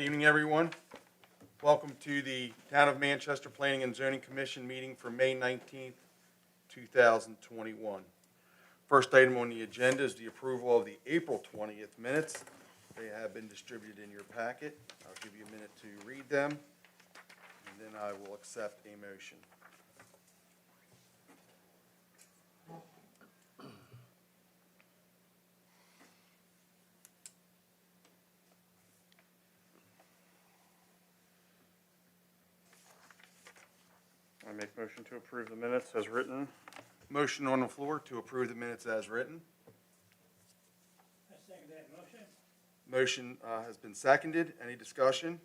evening, everyone. Welcome to the Town of Manchester Planning and Zoning Commission meeting for May 19th, 2021. First item on the agenda is the approval of the April 20th minutes. They have been distributed in your packet. I'll give you a minute to read them, and then I will accept a motion. I make motion to approve the minutes as written. Motion on the floor to approve the minutes as written. I second that motion. Motion has been seconded. Any discussion?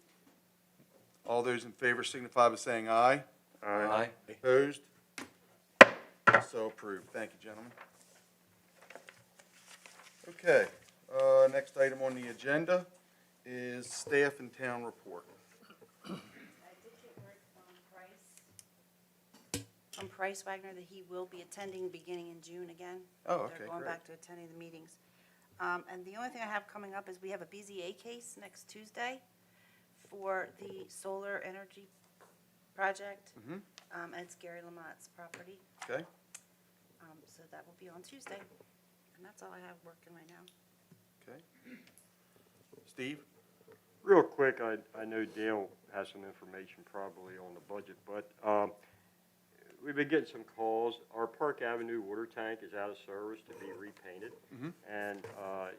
All those in favor signify by saying aye. Aye. Opposed? So approved. Thank you, gentlemen. Okay, next item on the agenda is staff and town report. I did get word from Price Wagner that he will be attending beginning in June again. Oh, okay, They're going great. back to attending the meetings. And the only thing I have coming up is we have a BZA case next Tuesday for the solar energy project. Mhm. And it's Gary Lamont's property. Okay, So that will be on Tuesday. And that's all I have working right now. okay. Steve? Real quick, I know Dale has some information probably on the budget, but we've been getting some calls. Our Park Avenue water tank is out of service to be repainted. Mhm. And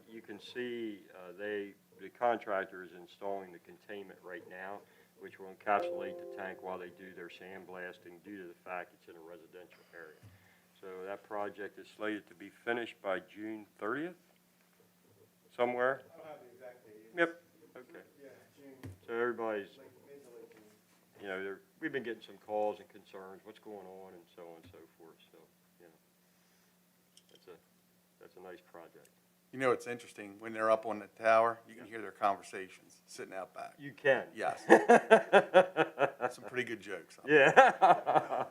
you can see the contractor is installing the containment right now, which will encapsulate the tank while they do their sandblasting due to the fact it's in a residential area. So that project is slated to be finished by June 30th, somewhere. I don't have the exact date. Yep, okay. Yeah, June, So everybody's, mid to late June. you know, we've been getting some calls and concerns, what's going on and so on and so forth, so, you know, that's a nice project. You know, it's interesting, when they're up on the tower, you can hear their conversations sitting out back. You can. Yes. Some pretty good jokes. Yeah.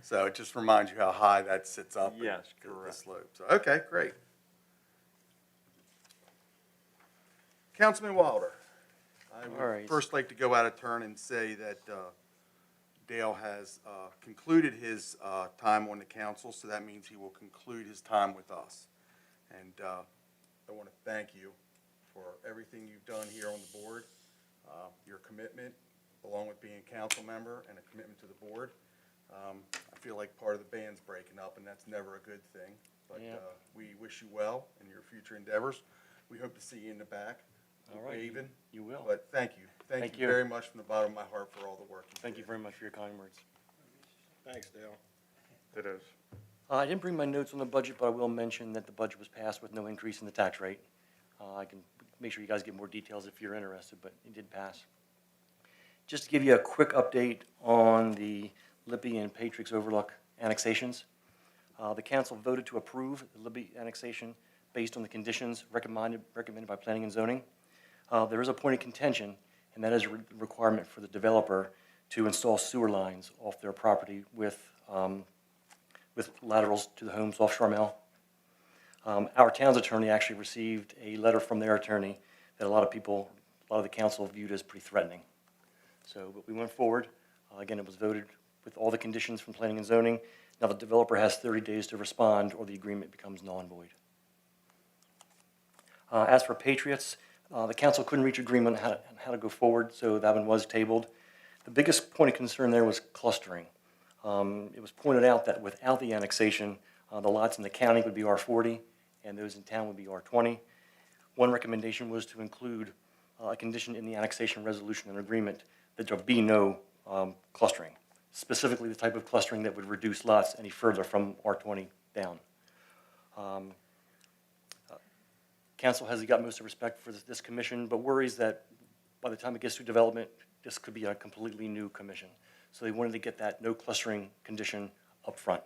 So it just reminds you how high that sits up. and Yes, the correct. slope. So, okay, great. Councilman Wilder, I All would right. first like to go out of turn and say that Dale has concluded his time on the council, so that means he will conclude his time with us. And I want to thank you for everything you've done here on the board, your commitment, along with being a council member and a commitment to the board. I feel like part of the band's breaking up, and that's never a good thing. But Yeah. we wish you well in your future endeavors. We hope to see you in the back, All right, waving. you will. But thank you. Thank you you. very much from the bottom of my heart for all the work you Thank you did. very much for your kind words. Thanks, Dale. It is. I didn't bring my notes on the budget, but I will mention that the budget was passed with no increase in the tax rate. I can make sure you guys get more details if you're interested, but it did pass. Just to give you a quick update on the Lippy and Patriots Overlook annexations. The council voted to approve the Lippy annexation based on the conditions recommended by Planning and Zoning. There is a point of contention, and that is a requirement for the developer to install sewer lines off their property with laterals to the homes off Charmel. Our town's attorney actually received a letter from their attorney that a lot of the council viewed as pretty threatening. So, but we went forward. Again, it was voted with all the conditions from Planning and Zoning. Now the developer has 30 days to respond, or the agreement becomes null and void. As for Patriots, the council couldn't reach agreement on how to go forward, so that one was tabled. The biggest point of concern there was clustering. It was pointed out that without the annexation, the lots in the county would be R40, and those in town would be R20. One recommendation was to include a condition in the annexation resolution and agreement that there be no clustering, specifically the type of clustering that would reduce lots any further from R20 down. Council has the utmost respect for this commission, but worries that by the time it gets through development, this could be a completely new commission. So they wanted to get that no clustering condition up front.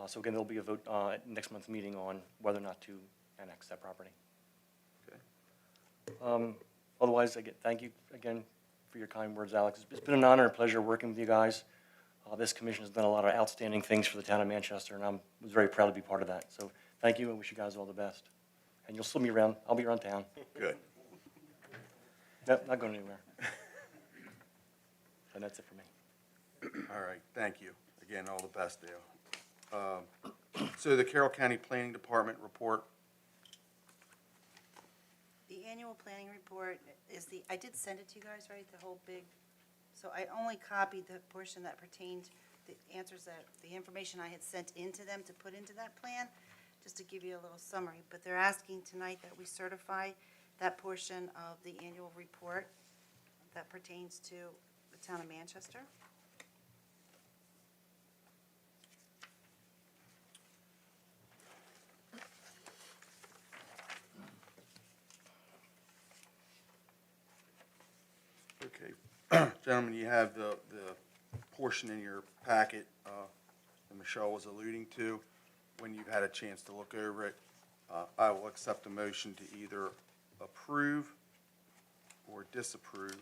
So again, there'll be a vote at next month's meeting on whether or not to annex that property. Okay. Otherwise, again, thank you again for your kind words, Alex. It's been an honor and pleasure working with you guys. This commission has done a lot of outstanding things for the town of Manchester, and I was very proud to be part of that. So thank you, and wish you guys all the best. And you'll still be around. I'll be around town. Good. Nope, not going anywhere. And that's it for me. All right, thank you. Again, all the best, Dale. So the Carroll County Planning Department report, The annual planning report is I did send it to you guys, right, the whole big, so I only copied the portion that pertained, the answers that, the information I had sent into them to put into that plan, just to give you a little summary. But they're asking tonight that we certify that portion of the annual report that pertains to the town of Manchester. okay. Gentlemen, you have the portion in your packet that Michelle was alluding to. When you've had a chance to look over it, I will accept a motion to either approve or disapprove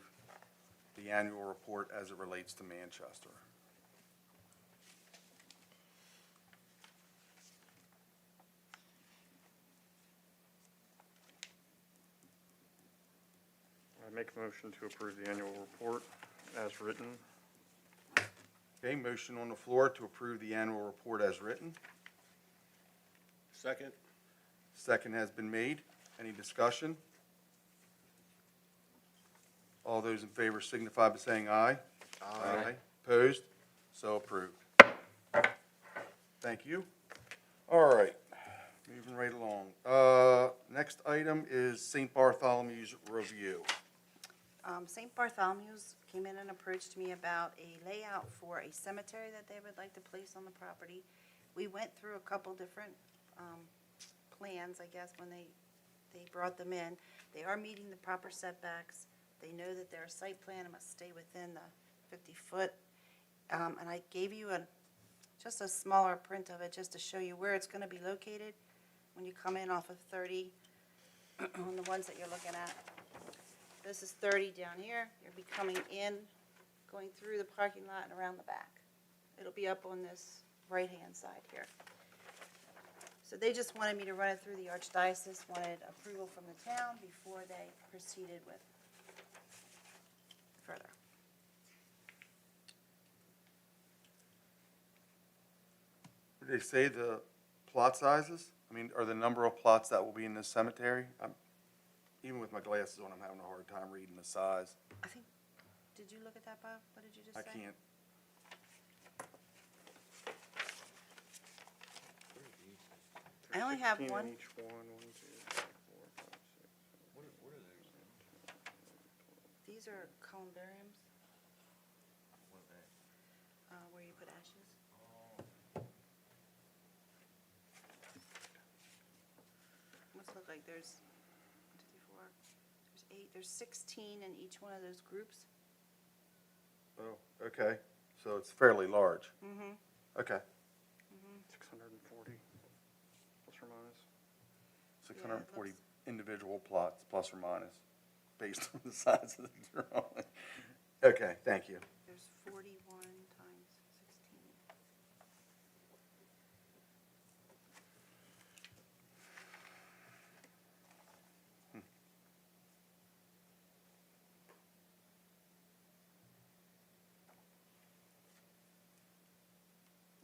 the annual report as it relates to Manchester. I make a motion to approve the annual report as written. Okay, motion on the floor to approve the annual report as written. Second? Second has been made. Any discussion? All those in favor signify by saying aye. Aye. Opposed? So approved. Thank you. All right, moving right along. Next item is St. Bartholomew's review. St. Bartholomew's came in and approached me about a layout for a cemetery that they would like to place on the property. We went through a couple different plans, I guess, when they brought them in. They are meeting the proper setbacks. They know that their site plan must stay within the 50-foot. And I gave you just a smaller print of it, just to show you where it's going to be located when you come in off of 30, on the ones that you're looking at. This is 30 down here. You'll be coming in, going through the parking lot and around the back. It'll be up on this right-hand side here. So they just wanted me to run it through the Archdiocese, wanted approval from the town before they proceeded with further. Did they say the plot sizes? I mean, or the number of plots that will be in this cemetery? Even with my glasses on, I'm having a hard time reading the size. I think, did you look at that, Bob? What did you just I say? can't. I only have 16 one. in each one. 1, 2, 3, 4, 5, 6. These are columbariums. Where you put ashes. Must look like there's 1, 2, 3, 4. There's 8. There's 16 in each one of those groups. Oh, okay. So it's fairly large. Mm-hmm. Okay. 640, plus or minus. 640 looks- individual plots, plus or minus, based on the size of the drawing. Okay, thank you. There's 41 times 16.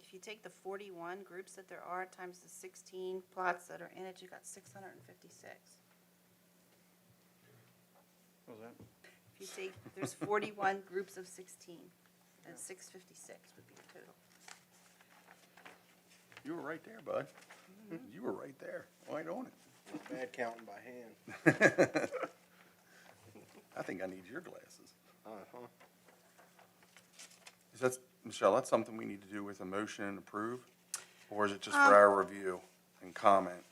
If you take the 41 groups that there are times the 16 plots that are in it, you got 656. What was that? If you take, there's 41 groups of 16, and 656 would be the total. You were right there, bud. You were right there, right on it. Bad counting by hand. I think I need your glasses. Uh-huh. Is that, Michelle, that's something we need to do with a motion and approve? Or is it just for our review and comment?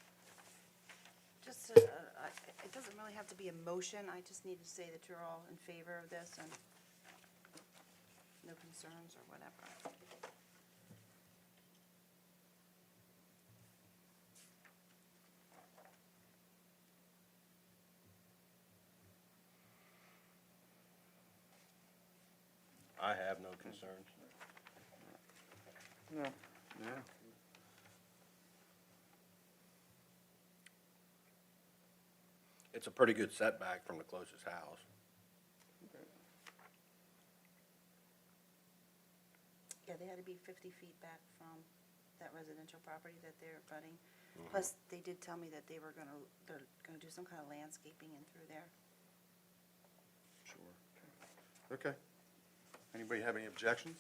Just, it doesn't really have to be a motion, I just need to say that you're all in favor of this and no concerns or whatever. I have no concerns. No. Yeah. It's a pretty good setback from the closest house. Yeah, they had to be 50 feet back from that residential property that they're abutting. Plus, they did tell me that they're gonna do some kind of landscaping in through there. Sure. Okay. Anybody have any objections?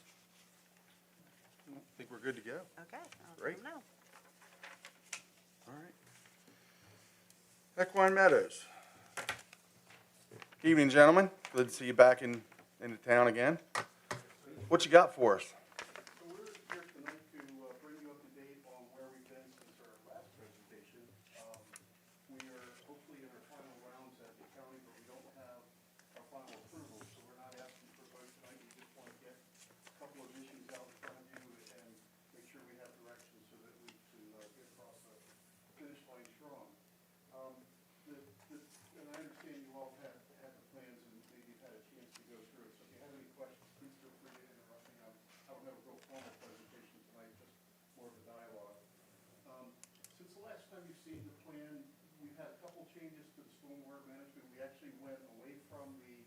I think we're good to go. Okay, I'll Great. let them know. All right. Equine Meadows. Evening, gentlemen. Good to see you back in the town again. What you got for us? So we're here tonight to bring you up to date on where we've been since our last presentation. We are hopefully in our final rounds at the county, but we don't have our final approval, so we're not asking for a vote tonight. We just want to get a couple of issues out in front of you and make sure we have direction so that we can get across the finish line strong. And I understand you all had the plans and maybe you've had a chance to go through it, so if you have any questions, please feel free to interrupt me. I don't have a real formal presentation tonight, just more of a dialogue. Since the last time you've seen the plan, we've had a couple changes to the stormwater management. We actually went away from the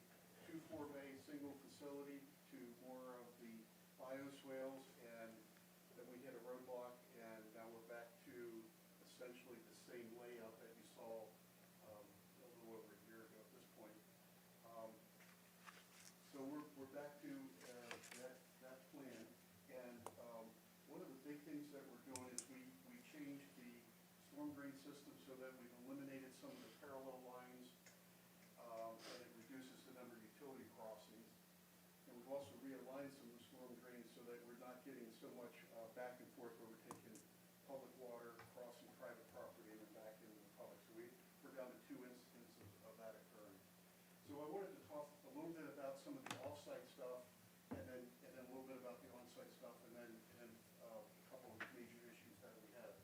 2-4-bay single facility to more of the bioswales, and then we hit a roadblock, and now we're back to essentially the same layout that you saw a little over a year ago at this point. So we're back to that plan, and one of the big things that we're doing is we changed the storm drain system so that we've eliminated some of the parallel lines, and it reduces the number of utility crossings. And we've also realigned some of the storm drains so that we're not getting so much back and forth where we're taking public water, crossing private property, and then back into the public. So we're down to 2 instances of that occurring. So I wanted to talk a little bit about some of the off-site stuff, and then a little bit about the on-site stuff, and then a couple of major issues that we have.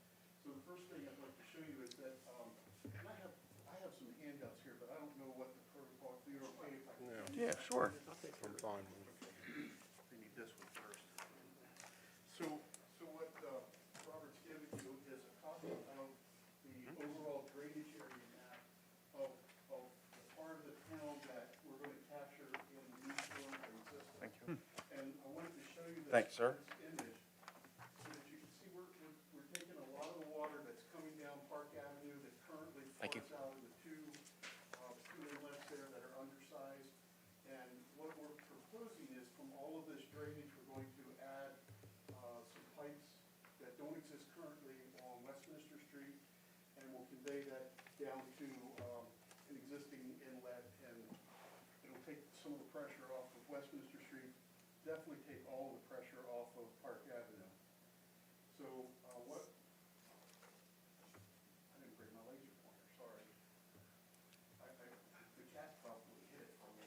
So the first thing I'd like to show you is that, and I have some handouts here, but I don't know what the protocol, if you're okay if I can. Yeah, sure. I'm fine. We need this one first. So what Robert's given you is a copy of the overall drainage area map of the part of the town that we're going to capture in the new storm drain system. Thank you. And I wanted to show you this. Thanks, sir. This image, so that you can see we're taking a lot of the water that's coming down Park Avenue that currently Thank you. flows out of the two inlets there that are undersized. And what we're proposing is from all of this drainage, we're going to add some pipes that don't exist currently on Westminster Street, and we'll convey that down to an existing inlet, and it'll take some of the pressure off of Westminster Street, definitely take all of the pressure off of Park Avenue. So I didn't bring my laser pointer, sorry. The cat probably hit it for me.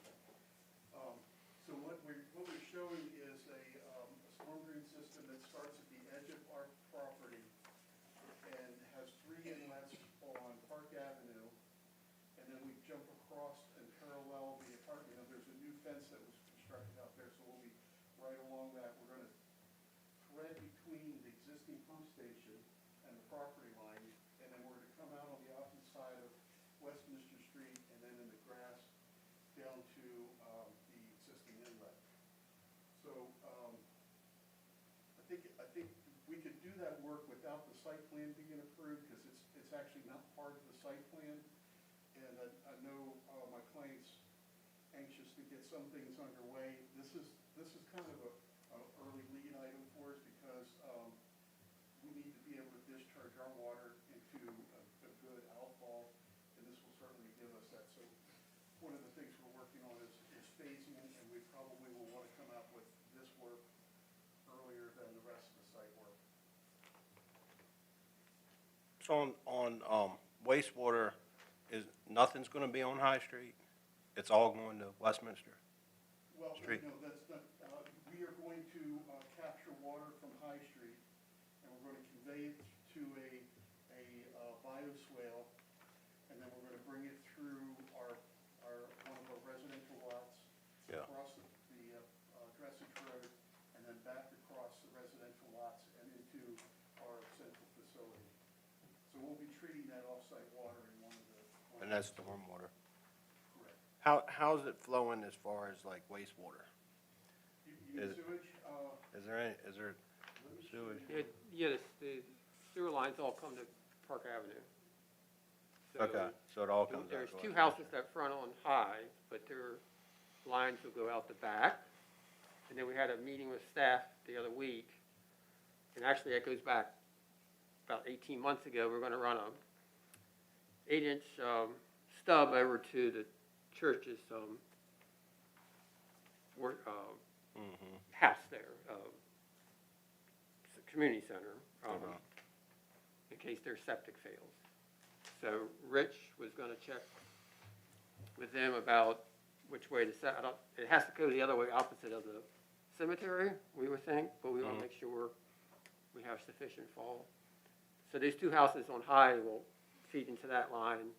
So what we're showing is a storm drain system that starts at the edge of our property and has 3 inlets on Park Avenue, and then we jump across and parallel the apartment. There's a new fence that was constructed out there, so we'll be right along that. We're going to thread between the existing pump station and the property line, and then we're going to come out on the opposite side of Westminster Street and then in the grass down to the existing inlet. So I think we could do that work without the site plan being approved, because it's actually not part of the site plan. And I know my client's anxious to get some things underway. This is kind of an early lead item for us, because we need to be able to discharge our water into a good outfall, and this will certainly give us that. So one of the things we're working on is phasing, and we probably will want to come out with this work earlier than the rest of the site work. So on wastewater, nothing's gonna be on High Street? It's all going to Westminster? Well, Street. no, that's not, we are going to capture water from High Street, and we're going to convey it to a bioswale, and then we're going to bring it through one of our residential lots, Yeah. across the Dressage Road, and then back across the residential lots and into our central facility. So we'll be treating that off-site water in one of the. And that's stormwater. Correct. How's it flowing as far as like wastewater? You mean Is- sewage? Is there sewage? Yeah, the sewer lines all come to Park Avenue. So Okay, so it all comes out. There's to two us. houses that front on High, but their lines will go out the back. And then we had a meeting with staff the other week, and actually that goes back about 18 months ago. We're gonna run a 8-inch stub over to the church's house there, it's a community center, in case their septic fails. So Rich was gonna check with them about which way to set, it has to go the other way opposite of the cemetery, we would think, but we wanna make sure we have sufficient fall. So these two houses on High will feed into that line,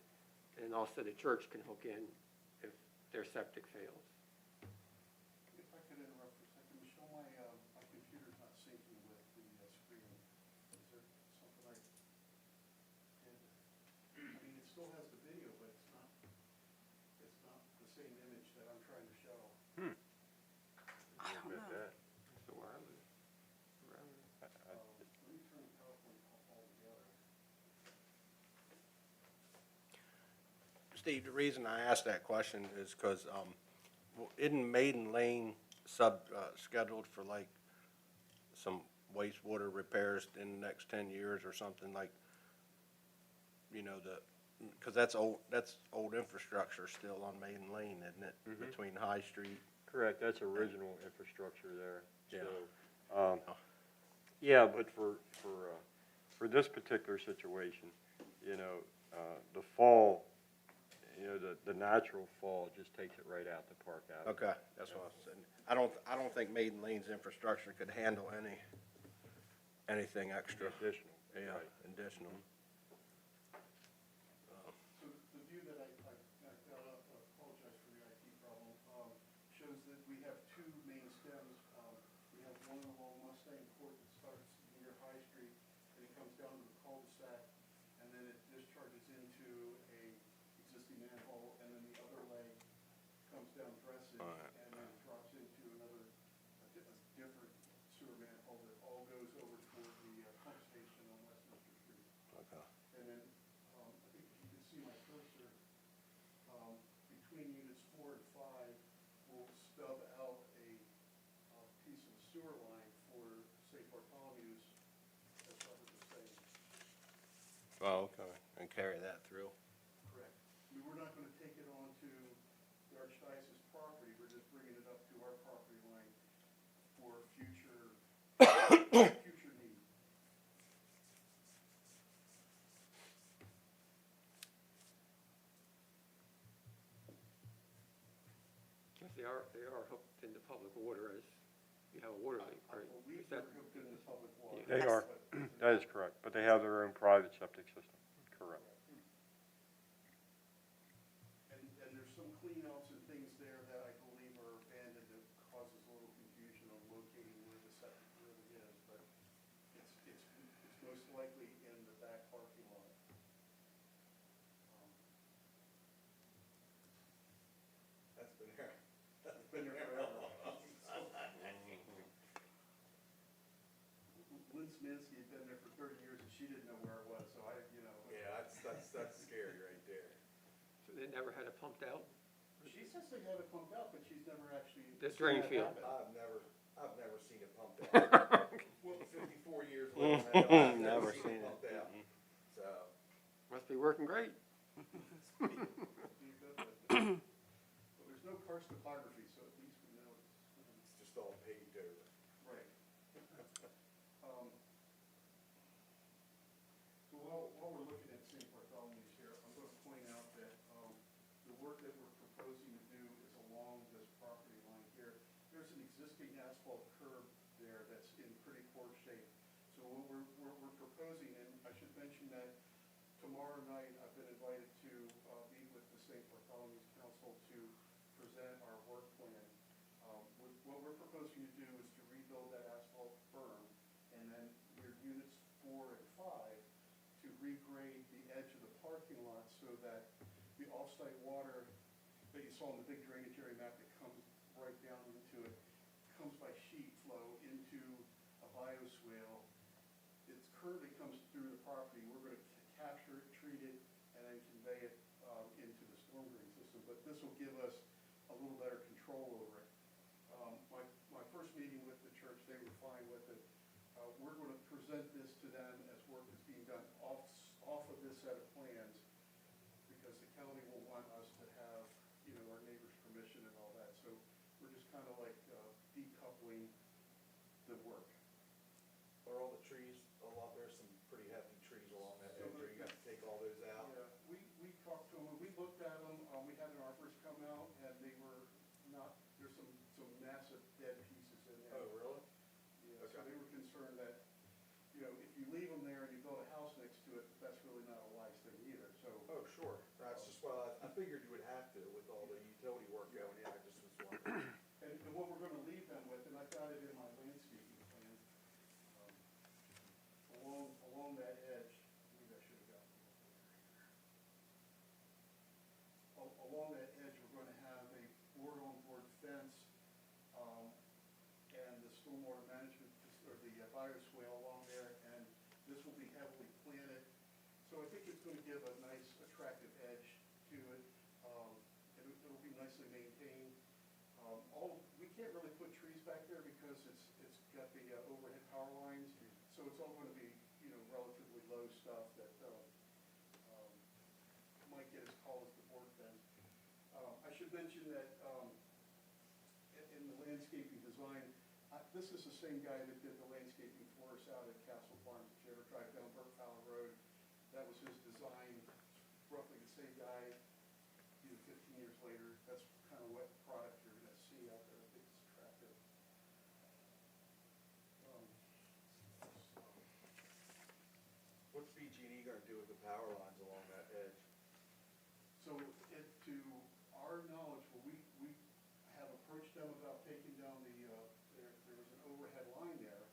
and also the church can hook in if their septic fails. If I could interrupt for a second, Michelle, my computer's not syncing with the screen. Is there something I did? I mean, it still has the video, but it's not the same image that I'm trying to show. I don't know. That's the wireless. Let me turn the PowerPoint all together. Steve, the reason I asked that question is because, isn't Maiden Lane scheduled for like some wastewater repairs in the next 10 years or something like, because that's old infrastructure still on Maiden Lane, isn't it? Between High Street. Correct, that's original infrastructure there. Yeah. So, yeah, but for this particular situation, the fall, the natural fall just takes it right out to Park Avenue. Okay, that's what I was saying. I don't think Maiden Lane's infrastructure could handle anything extra. Additional. Yeah, Right. additional. So the view that I got up, apologize for the IT problem, shows that we have two main stems. We have one along Mustang Court that starts near High Street, and it comes down to the cul-de-sac, and then it discharges into a existing manhole, and then the other leg comes down Dressage, All right. and then drops into another, a different sewer manhole that all goes over toward the pump station on Westminster Street. Okay. And then, I think if you can see my cursor, between units 4 and 5, we'll stub out a piece of sewer line for St. Bartholomew's, that's probably the same. Oh, okay, and carry that through. Correct. We're not gonna take it onto the Archdiocese property, we're just bringing it up to our property line for future, future need. Yes, they are hooked into public water as you have a water leak, I right? believe Is that- they're hooked into public water. They are, but- that is correct, but they have their own private septic system, correct. And there's some cleanouts and things there that I believe are abandoned that causes a little confusion on locating where the septic really is, but it's most likely in the back parking lot. That's been there forever. Lynn Sminsky had been there for 30 years and she didn't know where it was, so Yeah, that's scary right there. So they never had it pumped out? She says they have it pumped out, but she's never actually. The seen drain that field. happen. I've never seen it pumped out. Well, 54 years later, I've Never never seen seen it it. pumped out. So, Must be working great. Well, there's no karst topography, so at least we know it's just all paved over. right. So while we're looking at St. Bartholomew's here, I'm going to point out that the work that we're proposing to do is along this property line here. There's an existing asphalt curb there that's in pretty poor shape. So what we're proposing, and I should mention that tomorrow night, I've been invited to meet with the St. Bartholomew's Council to present our work plan. What we're proposing to do is to rebuild that asphalt berm, and then your units 4 and 5 to regrade the edge of the parking lot so that the off-site water that you saw in the big drainage area map that comes right down into it comes by sheet flow into a bioswale. It currently comes through the property. We're going to capture it, treat it, and then convey it into the storm drain system. But this will give us a little better control over it. My first meeting with the church, they were fine with it. We're going to present this to them as work is being done off of this set of plans, because the county will want us to have, our neighbor's permission and all that. So we're just kind of like decoupling the work. Are all the trees, there's some pretty hefty trees along that edge, are you gonna take all those out? Yeah, we talked to them, and we looked at them, we had an arborist come out, and they were not, there's some massive dead pieces in there. Oh, really? Yeah, so Okay. they were concerned that, if you leave them there and you build a house next to it, that's really not a wise thing either, so. Oh, sure, that's just what I figured you would have to with all the utility work going in, I just was wondering. And what we're gonna leave them with, and I've got it in my landscaping plan, along that edge, maybe I should have got. Along that edge, we're gonna have a board-on-board fence, and the stormwater management, or the bioswale along there, and this will be heavily planted. So I think it's gonna give a nice, attractive edge to it. It'll be nicely maintained. We can't really put trees back there because it's got the overhead power lines, so it's all gonna be, relatively low stuff that, might get as tall as the board fence. I should mention that, in the landscaping design, this is the same guy that did the landscaping for us out at Castle Farms. If you ever drive down Burke Fowler Road, that was his design, roughly the same guy, 15 years later. That's kind of what product you're gonna see out there. I think it's attractive. What's PG&E gonna do with the power lines along that edge? So to our knowledge, we have approached them about taking down there was an overhead line there,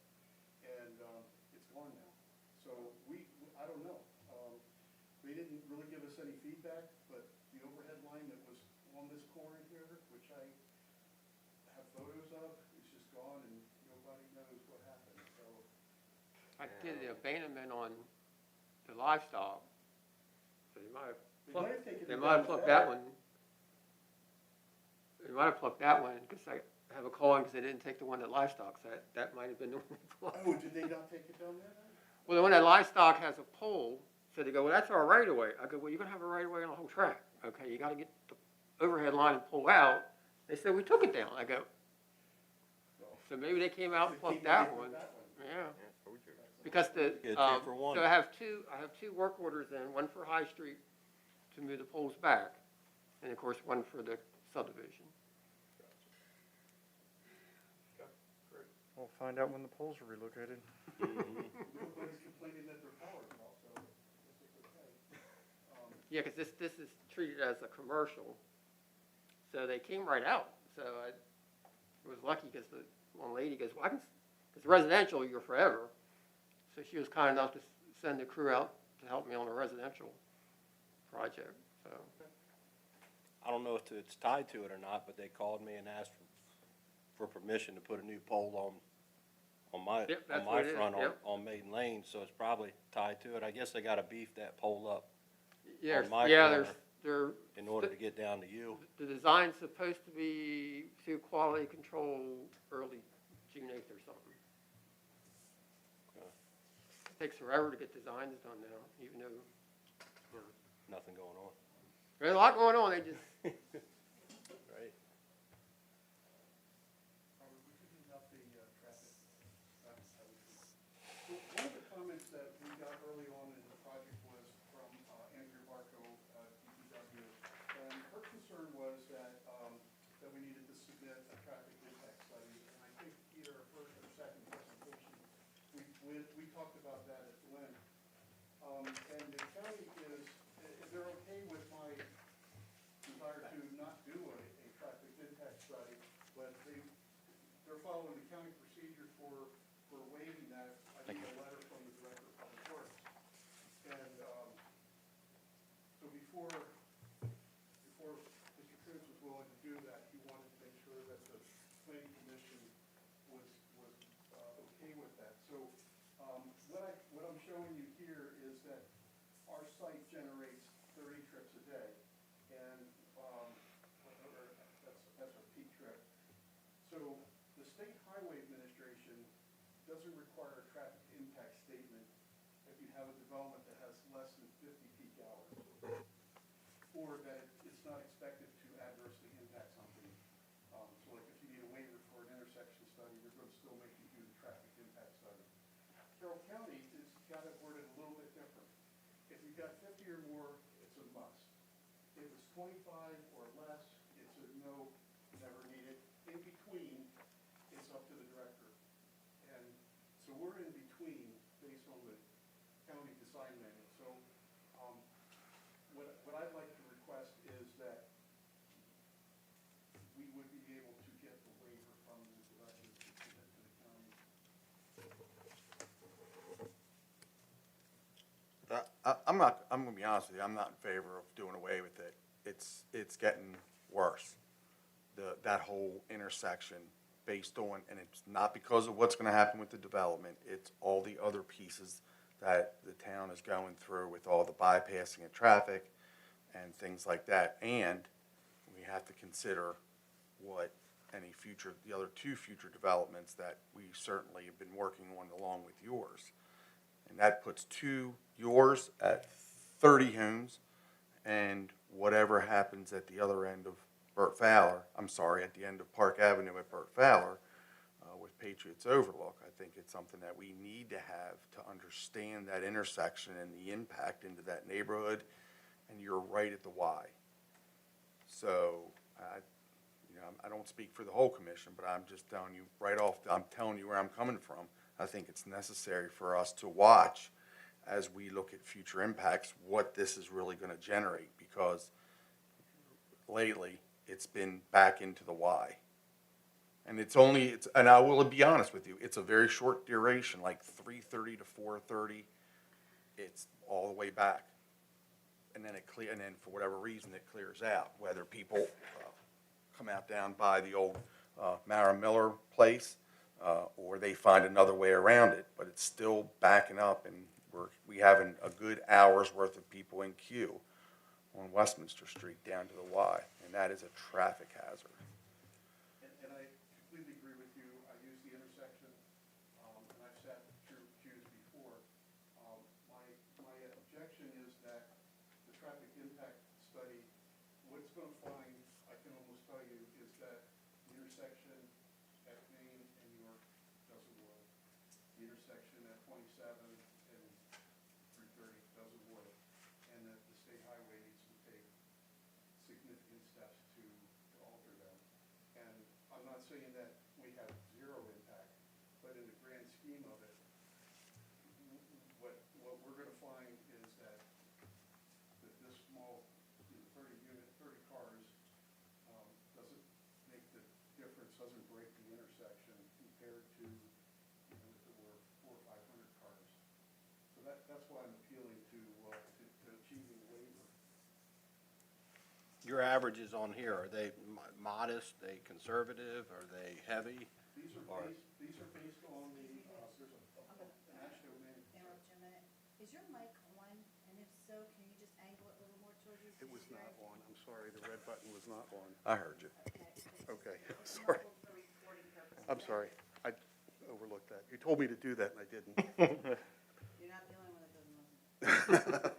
and it's gone now. So I don't know. They didn't really give us any feedback, but the overhead line that was on this corner here, which I have photos of, is just gone, and nobody knows what happened, so. I did the abandonment on the livestock, so you might have taken they it might have down plucked fast. that one. They might have plucked that one, because I have a call in because they didn't take the one that livestock, so that might have been the one they plucked. Oh, did they not take it down there then? Well, the one that livestock has a pole, so they go, well, that's our right of way. I go, well, you're gonna have a right of way on the whole track. Okay, you gotta get the overhead line and pull out. They said, we took it down. I go, so maybe they came out and plucked that one. Yeah. Because Get a 2-for-1. so I have two work orders in, one for High Street to move the poles back, and of course, one for the subdivision. We'll find out when the poles are relocated. Nobody's complaining that their power's off, so this is okay. Yeah, because this is treated as a commercial, so they came right out. So I was lucky because the one lady goes, well, because residential, you're forever. So she was kind enough to send the crew out to help me on a residential project, so. I don't know if it's tied to it or not, but they called me and asked for permission to put a new pole on my Yep, that's what it is, front yep. on Maiden Lane, so it's probably tied to it. I guess they gotta beef that pole up Yeah, On my yeah, corner. they're, in order to get down to you. the design's supposed to be through quality control early June 8th or something. Okay. It takes forever to get designs done now, even though, Nothing going on. there's a lot going on, they just, Right. Robert, would you leave out the traffic? One of the comments that we got early on in the project was from Andrea Barco, DPW, and her concern was that we needed to submit a traffic impact study, and I think either our first or second presentation, we talked about that at length. And the county they're okay with my desire to not do a traffic impact study, but they're following the county procedure for waiving that. I need a letter from the Director of Public Works. And, so before Mr. Cruz was willing to do that, he wanted to make sure that the planning commission generates 30 trips a day, and, that's a peak trip. So the State Highway Administration doesn't require a traffic impact statement if you have a development that has less than 50 peak hours, or that it's not expected to adversely impact something. So like if you need a waiver for an intersection study, they're going to still make you do the traffic impact study. Carroll County has got it worded a little bit different. If you've got 50 or more, it's a must. If it's 25 or less, it's a no, never needed. In between, it's up to the director. And so we're in between based on the county design manual. So what I'd like to request is that we would be able to get the waiver from the director to submit to the county. I'm gonna be honest with you, I'm not in favor of doing away with it. It's getting worse. That whole intersection based on, and it's not because of what's gonna happen with the development, it's all the other pieces that the town is going through with all the bypassing of traffic and things like that. And we have to consider what the other two future developments that we certainly have been working on along with yours. And that puts yours at 30 homes, and whatever happens at the other end of at the end of Park Avenue at Burt Fowler, with Patriots Overlook, I think it's something that we need to have to understand that intersection and the impact into that neighborhood, and you're right at the Y. So, I don't speak for the whole commission, but I'm just telling you I'm telling you where I'm coming from. I think it's necessary for us to watch as we look at future impacts, what this is really going to generate, because lately it's been back into the Y. And and I will be honest with you, it's a very short duration, like 3:30 to 4:30. It's all the way back. And then and then for whatever reason, it clears out, whether people come out down by the old Mara Miller place, or they find another way around it, but it's still backing up, and we have a good hour's worth of people in queue on Westminster Street down to the Y, and that is a traffic hazard. And I completely agree with you. I use the intersection, and I've sat through queues before. My objection is that the traffic impact study, what it's going to find, I can almost tell you, is that the intersection at Main and York doesn't work. The intersection at 27 and 330 doesn't work, and that the state highway needs to take significant steps to alter them. And I'm not saying that we have zero impact, but in the grand scheme of it, what we're going to find is that this small, 30 cars doesn't make the difference, doesn't break the intersection compared to, if it were 400 or 500 cars. So that's why I'm appealing to achieving a waiver. Your averages on here, are they modest, they conservative, are they heavy? These are based on the, there's an AASHTO manual. Interrupt you a minute. Is your mic on? And if so, can you just angle it a little more towards you? It was not on, I'm sorry, the red button was not on. I heard you. Okay, sorry. I'm sorry, I overlooked that. You told me to do that and I didn't. You're not the only one that doesn't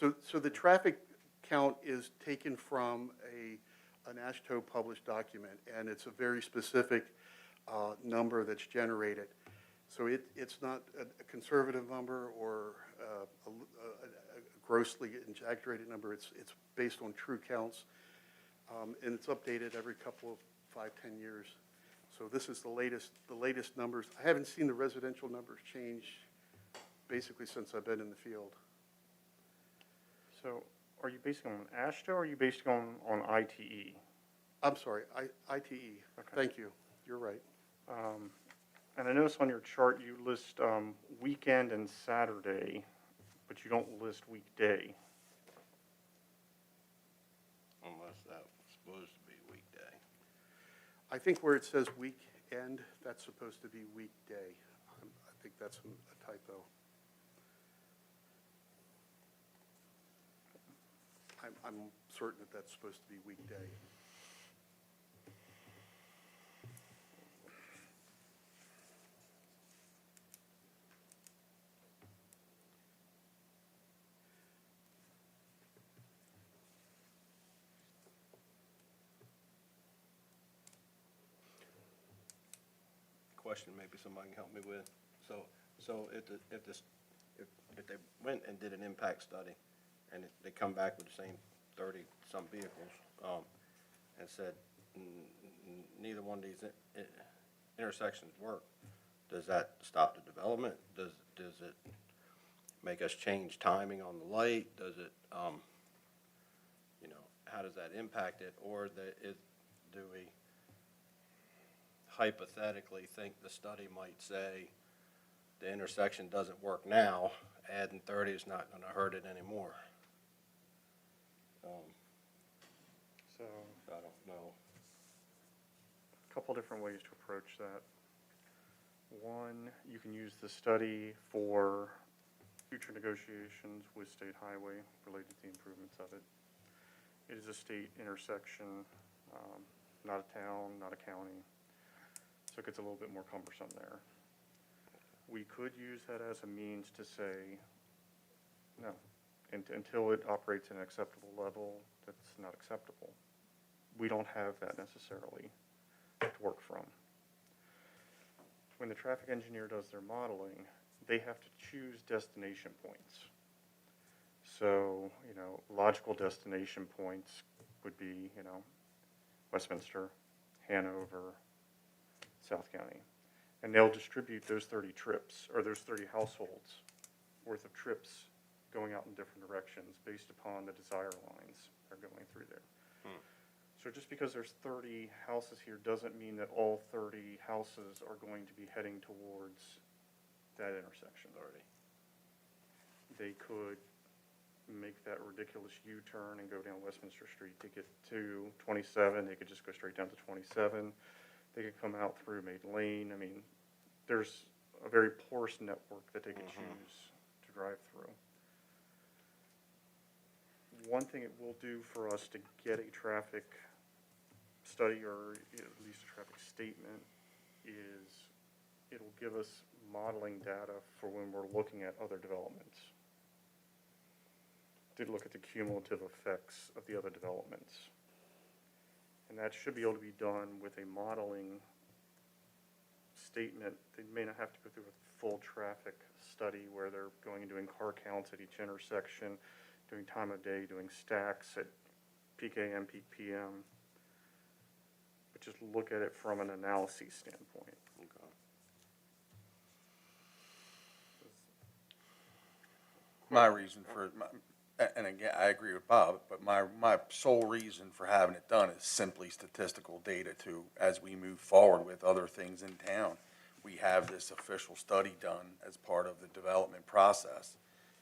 listen. So the traffic count is taken from an AASHTO published document, and it's a very specific number that's generated. So it's not a conservative number or a grossly exaggerated number. It's based on true counts, and it's updated every couple of 5-10 years. So this is the latest numbers. I haven't seen the residential numbers change basically since I've been in the field. So are you basing on AASHTO or are you basing on ITE? I'm sorry, ITE. Okay. Thank you. You're right. And I noticed on your chart you list weekend and Saturday, but you don't list weekday. Unless that was supposed to be weekday. I think where it says weekend, that's supposed to be weekday. I think that's a typo. I'm certain that that's supposed to be weekday. Question maybe somebody can help me with. So if they went and did an impact study, and they come back with the same 30-some vehicles, and said, neither one of these intersections work, does that stop the development? Does it make us change timing on the light? Does it, how does that impact it? Or do we hypothetically think the study might say the intersection doesn't work now, adding 30 is not going to hurt it anymore? So, I don't know. a couple different ways to approach that. One, you can use the study for future negotiations with State Highway related to the improvements of it. It is a state intersection, not a town, not a county, so it gets a little bit more cumbersome there. We could use that as a means to say, no, until it operates at an acceptable level, that's not acceptable. We don't have that necessarily to work from. When the traffic engineer does their modeling, they have to choose destination points. So, logical destination points would be, Westminster, Hanover, South County. And they'll distribute those 30 trips, or those 30 households worth of trips going out in different directions based upon the desire lines that are going through there. So just because there's 30 houses here doesn't mean that all 30 houses are going to be heading towards that intersection. They could make that ridiculous U-turn and go down Westminster Street to get to 27. They could just go straight down to 27. They could come out through Maiden Lane. I mean, there's a very porous network that they could choose to drive through. One thing it will do for us to get a traffic study, or at least a traffic statement, is it'll give us modeling data for when we're looking at other developments. Did look at the cumulative effects of the other developments. And that should be able to be done with a modeling statement. They may not have to go through a full traffic study where they're going and doing car counts at each intersection, doing time of day, doing stacks at peak AM, peak PM, but just look at it from an analysis standpoint. My reason for, and again, I agree with Bob, but my sole reason for having it done is simply statistical data to, as we move forward with other things in town, we have this official study done as part of the development process,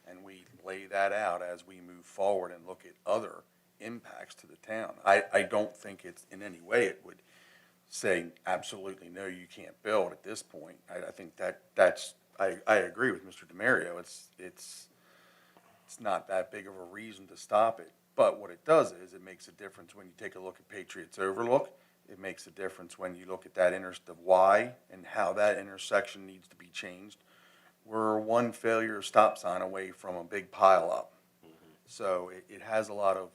and we lay that out as we move forward and look at other impacts to the town. I don't think it's in any way it would say absolutely no, you can't build at this point. I think I agree with Mr. DeMario. It's not that big of a reason to stop it. But what it does is it makes a difference when you take a look at Patriots Overlook. It makes a difference when you look at that of why and how that intersection needs to be changed. We're one failure stop sign away from a big pile up. So it has a lot of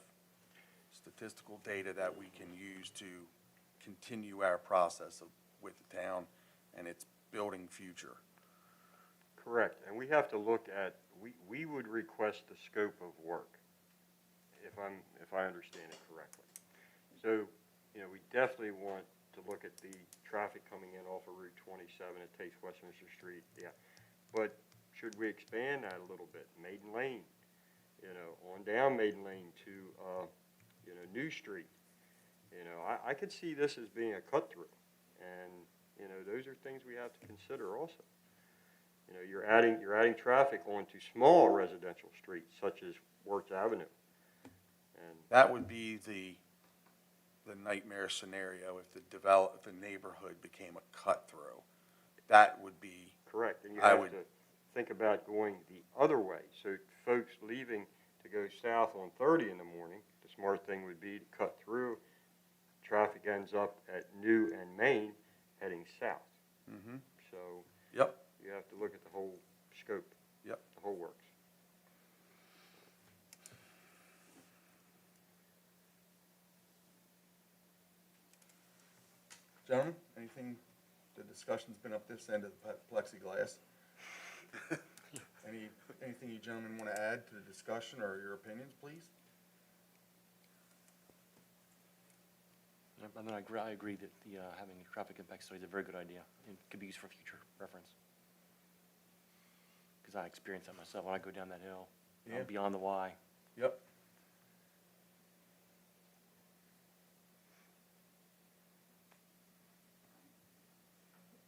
statistical data that we can use to continue our process with the town and its building future. Correct, and we have to look at, we would request the scope of work, if I understand it correctly. So, we definitely want to look at the traffic coming in off of Route 27, it takes Westminster Street, yeah. But should we expand that a little bit? Maiden Lane, on down Maiden Lane to, New Street. I could see this as being a cut through, and, those are things we have to consider also. You're adding traffic onto small residential streets such as Wirtz Avenue. And That would be the nightmare scenario if the neighborhood became a cut through. That would be correct, and you have to think about going the other way. So folks leaving to go south on 30 in the morning to smart thing would be to cut through. Traffic ends up at New and Main heading south. Mm-hmm. So Yep, you have to look at the whole scope, yep. the whole works. Gentlemen, anything, the discussion's been up this end of the plexiglass. Anything you gentlemen want to add to the discussion or your opinions, please? I mean, I agree that the, having a traffic impact study is a very good idea. It could be used for future reference. Because I experience that myself when I go down that hill, Yeah. beyond the Y. Yep.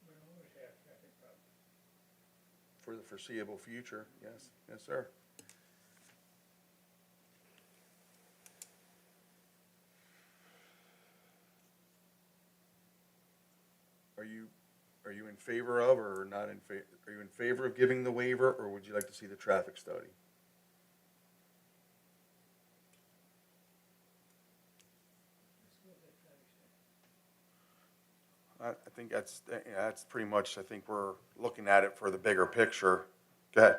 We'll always have traffic problems. For the foreseeable future, yes, yes, sir. Are you in favor of or not in favor? Are you in favor of giving the waiver, or would you like to see the traffic study? Let's go with that traffic study. I think that's pretty much, I think we're looking at it for the bigger picture. Go ahead.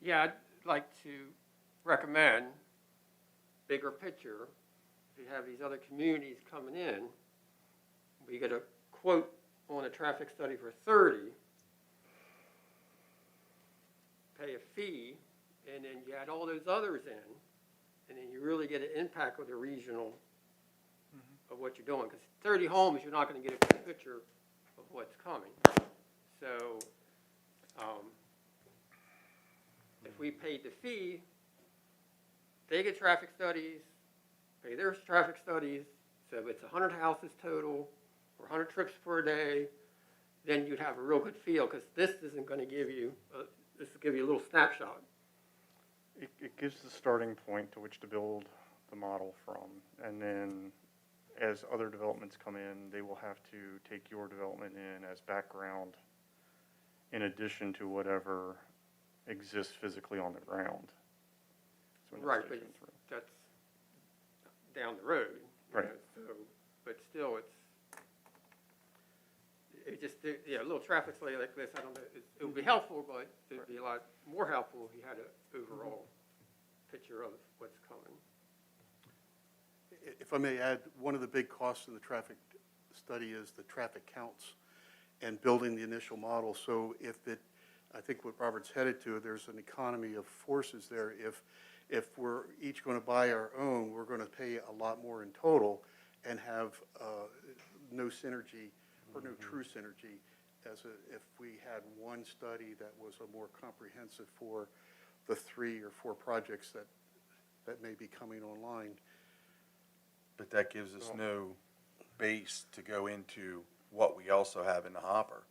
Yeah, I'd like to recommend bigger picture. If you have these other communities coming in, we get a quote on a traffic study for 30, pay a fee, and then you add all those others in, and then you really get an impact with the regional of what you're doing. Because 30 homes, you're not going to get a good picture of what's coming. So if we paid the fee, they get traffic studies, pay their traffic studies, so it's 100 houses total, or 100 trips per day, then you'd have a real good feel, because this isn't going to give you, this will give you a little snapshot. It gives the starting point to which to build the model from, and then as other developments come in, they will have to take your development in as background in addition to whatever exists physically on the ground. So when it's Right, but taken through. that's down the road. you Right. know, So, but still, it just, yeah, a little traffic study like this, I don't know, it would be helpful, but it'd be a lot more helpful if you had an overall picture of what's coming. If I may add, one of the big costs in the traffic study is the traffic counts and building the initial model. So I think what Robert's headed to, there's an economy of forces there. If we're each going to buy our own, we're going to pay a lot more in total and have no synergy or no true synergy if we had one study that was a more comprehensive for the 3 or 4 projects that may be coming online. But that gives us no base to go into what we also have in the hopper.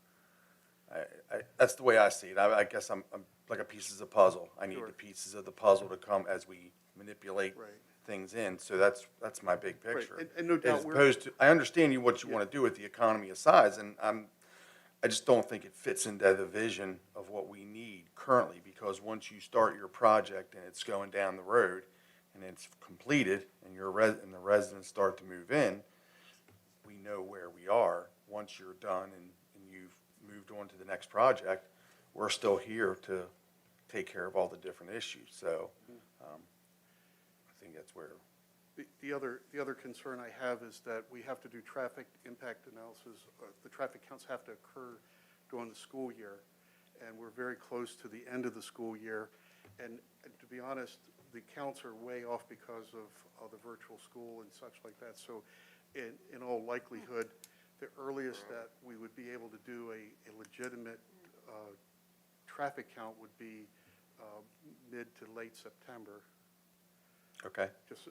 That's the way I see it. I guess I'm like a pieces of puzzle. I need Sure. the pieces of the puzzle to come as we manipulate Right. things in. So that's my big Right, picture. and no doubt As we're- opposed to, I understand what you want to do with the economy of size, and I just don't think it fits into the vision of what we need currently, because once you start your project and it's going down the road and it's completed and and the residents start to move in, we know where we are. Once you're done and you've moved on to the next project, we're still here to take care of all the different issues. So I think that's where. The other concern I have is that we have to do traffic impact analysis. The traffic counts have to occur during the school year, and we're very close to the end of the school year. And to be honest, the counts are way off because of the virtual school and such like that. So in all likelihood, the earliest that we would be able to do a legitimate traffic count would be mid to late September. Okay.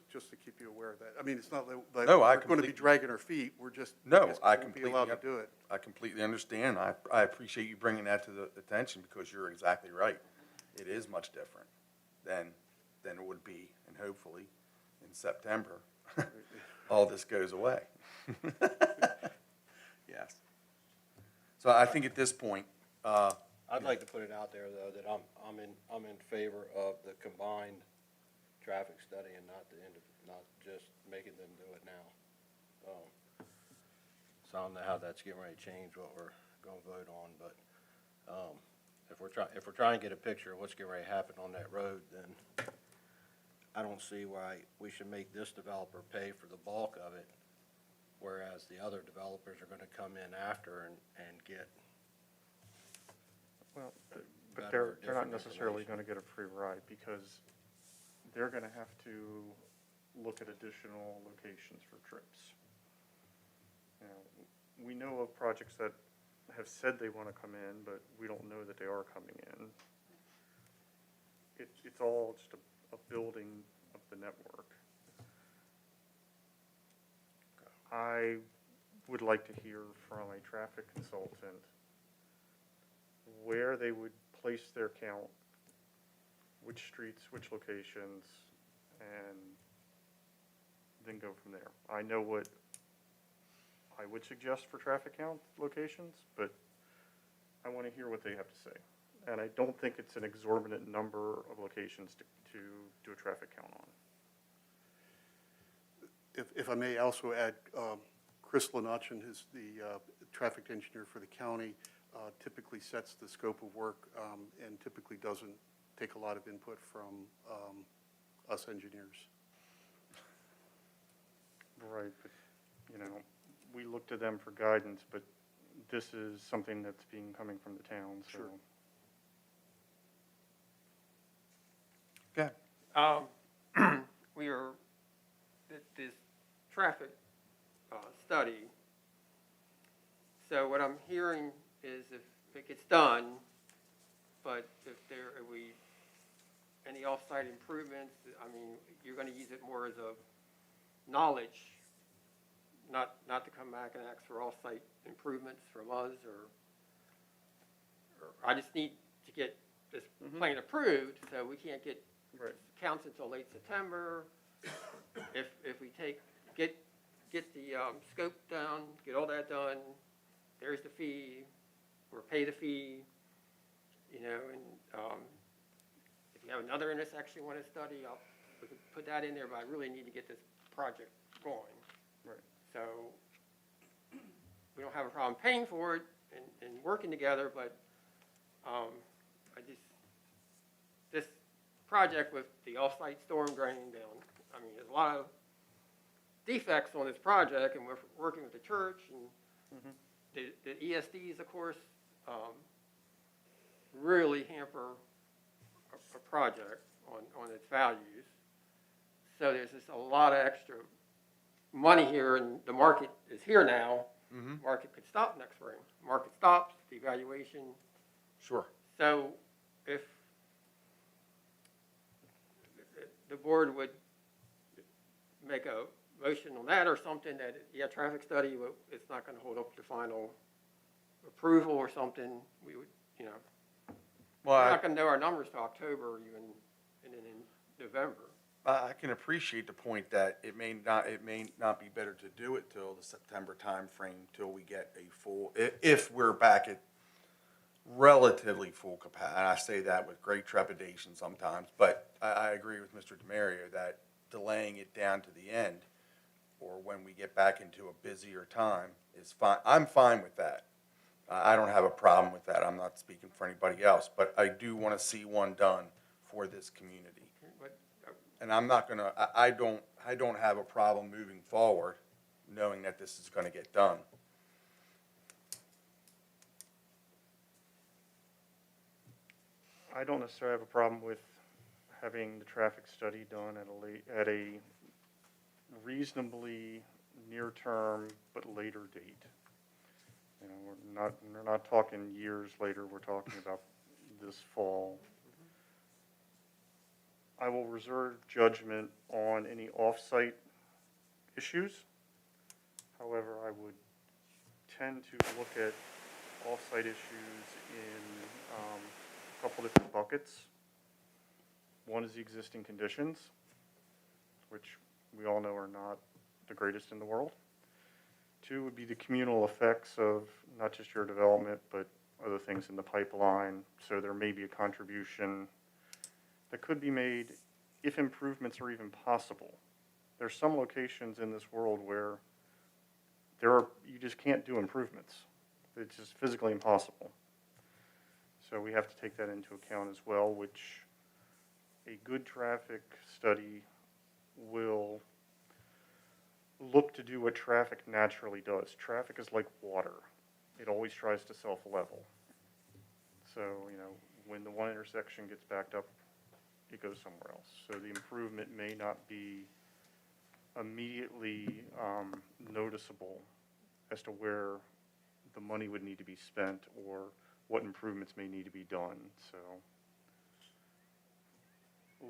Just to keep you aware of that. I mean, it's not like No, I we're going to be completely- dragging our feet. We're just. No, we just I won't completely. be allowed to do it. I completely understand. I appreciate you bringing that to the attention, because you're exactly right. It is much different than it would be, and hopefully in September, all this goes away. Yes. So I think at this point, I'd like to put it out there, though, that I'm in favor of the combined traffic study and not not just making them do it now. So I don't know how that's getting ready to change what we're gonna vote on, but, if we're trying to get a picture of what's getting ready to happen on that road, then I don't see why we should make this developer pay for the bulk of it, whereas the other developers are gonna come in after and get, Well, but better or they're not different necessarily information. gonna get a free ride, because they're gonna have to look at additional locations for trips. You know, we know of projects that have said they wanna come in, but we don't know that they are coming in. It's all just a building of the network. I would like to hear from a traffic consultant where they would place their count, which streets, which locations, and then go from there. I know what I would suggest for traffic count locations, but I want to hear what they have to say. And I don't think it's an exorbitant number of locations to do a traffic count on. If I may also add, Chris Lenachin, the traffic engineer for the county, typically sets the scope of work and typically doesn't take a lot of input from us engineers. Right, but, you know, we look to them for guidance, but this is something that's coming from the town, so. Sure. Okay. We are, this traffic study, so what I'm hearing is if it gets done, but if any off-site improvements, I mean, you're gonna use it more as a knowledge, not to come back and ask for off-site improvements from us, or I just need to get this plan approved, so we can't get Right. counts until late September. If we get the scope down, get all that done, there's the fee, or pay the fee, you know, and if you have another intersection you want to study, we can put that in there, but I really need to get this project going. Right. So we don't have a problem paying for it and working together, but this project with the off-site storm drain down, I mean, there's a lot of defects on this project, and we're working with the church, and the ESDs, of course, really hamper a project on its values. So there's just a lot of extra money here, and the market is here now. Market could stop next spring. Market stops, devaluation. Sure. So if the board would make a motion on that or something, that, yeah, traffic study, it's not gonna hold up to final approval or something, we would, you know, Well, we're not gonna know our numbers till October or even, and then in November. I can appreciate the point that it may not be better to do it till the September timeframe, till we get a full, if we're back at relatively full capacity. And I say that with great trepidation sometimes, but I agree with Mr. DeMario that delaying it down to the end, or when we get back into a busier time, is fine. I'm fine with that. I don't have a problem with that. I'm not speaking for anybody else, but I do want to see one done for this community. But, And I'm not gonna, I don't have a problem moving forward, knowing that this is gonna get done. I don't necessarily have a problem with having the traffic study done at a reasonably near-term but later date. You know, we're not talking years later, we're talking about this fall. I will reserve judgment on any off-site issues. However, I would tend to look at off-site issues in a couple different buckets. One is the existing conditions, which we all know are not the greatest in the world. Two would be the communal effects of not just your development, but other things in the pipeline. So there may be a contribution that could be made if improvements are even possible. There's some locations in this world where you just can't do improvements. It's just physically impossible. So we have to take that into account as well, which a good traffic study will look to do what traffic naturally does. Traffic is like water. It always tries to self-level. So, when the one intersection gets backed up, it goes somewhere else. So the improvement may not be immediately noticeable as to where the money would need to be spent or what improvements may need to be done. So,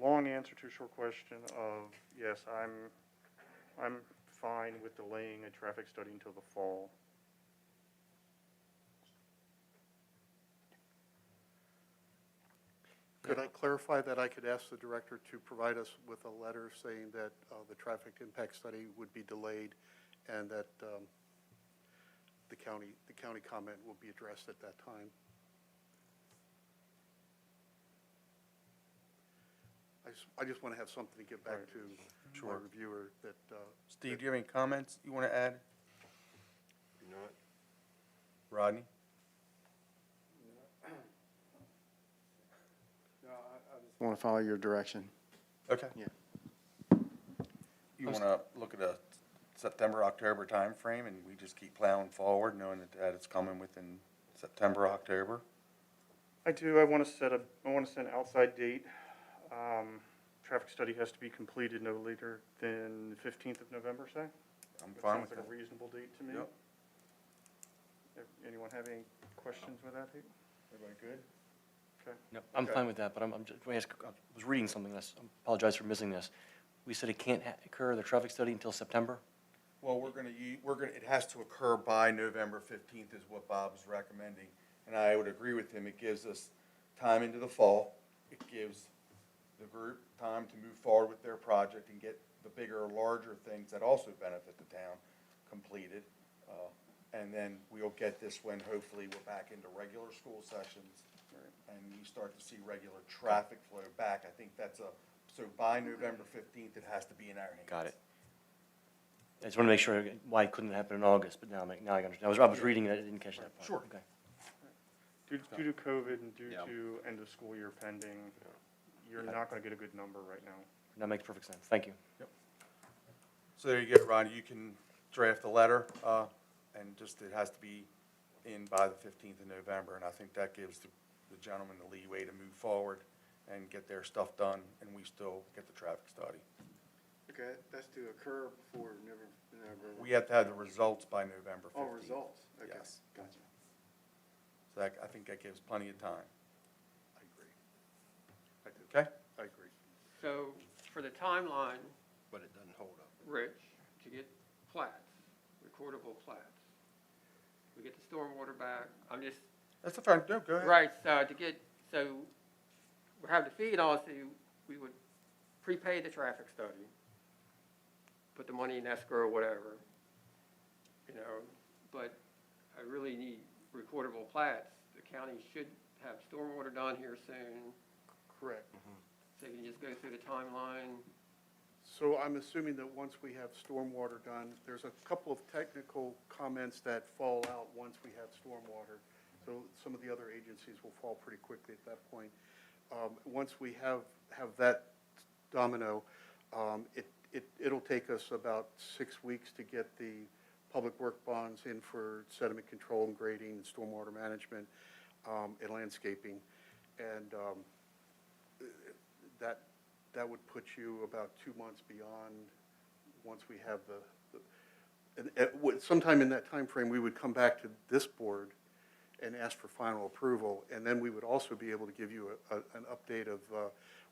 long answer to a short question of, yes, I'm fine with delaying a traffic study until the fall. Could I clarify that I could ask the director to provide us with a letter saying that the traffic impact study would be delayed and that the county comment will be addressed at that time? I just want to have something to get back Right. to my Sure. reviewer that, Steve, do you have any comments you want to add? Do not. Rodney? I want to follow your direction. Okay. Yeah. You want to look at a September, October timeframe, and we just keep plowing forward, knowing that it's coming within September, October? I do. I want to set an outside date. Traffic study has to be completed no later than the 15th of November, say? I'm That fine sounds with like that. a reasonable date to me. Yep. Anyone have any questions with that? Everybody good? Okay. No, I'm Okay. fine with that, but I'm just, I was reading something, I apologize for missing this. We said it can't occur, the traffic study, until September? Well, it has to occur by November 15th is what Bob was recommending. And I would agree with him. It gives us time into the fall. It gives the group time to move forward with their project and get the bigger, larger things that also benefit the town completed. And then we'll get this when hopefully we're back into regular school sessions and we start to see regular traffic flow back. I think so by November 15th, it has to be in our hands. Got it. I just want to make sure why it couldn't happen in August, but now I understand. I was reading it, I didn't catch that part. Sure. Okay. Due to COVID and due Yeah. to end of school year pending, you're not going to get a good number right now. That makes perfect sense. Thank you. So there you go, Ron, you can draft a letter, and just, it has to be in by the 15th of November, and I think that gives the gentleman the leeway to move forward and get their stuff done, and we still get the traffic study. Okay, that's to occur before November. We have to have the results by November 15th. Oh, results, okay, Yes. gotcha. So I think that gives plenty of time. I agree. I do. Okay? I agree. So for the timeline, But it doesn't hold up. Rich, to get plats, recordable plats, we get the stormwater back, That's a fine, no, go ahead. right, so we have the fee and also we would prepay the traffic study, put the money in escrow or whatever, but I really need recordable plats. The county should have stormwater done here soon, Correct. so you can just go through the timeline. So I'm assuming that once we have stormwater done, there's a couple of technical comments that fall out once we have stormwater. So some of the other agencies will fall pretty quickly at that point. Once we have that domino, it'll take us about 6 weeks to get the public work bonds in for sediment control and grading and stormwater management, and landscaping. And that would put you about 2 months beyond once we have sometime in that time frame, we would come back to this board and ask for final approval, and then we would also be able to give you an update of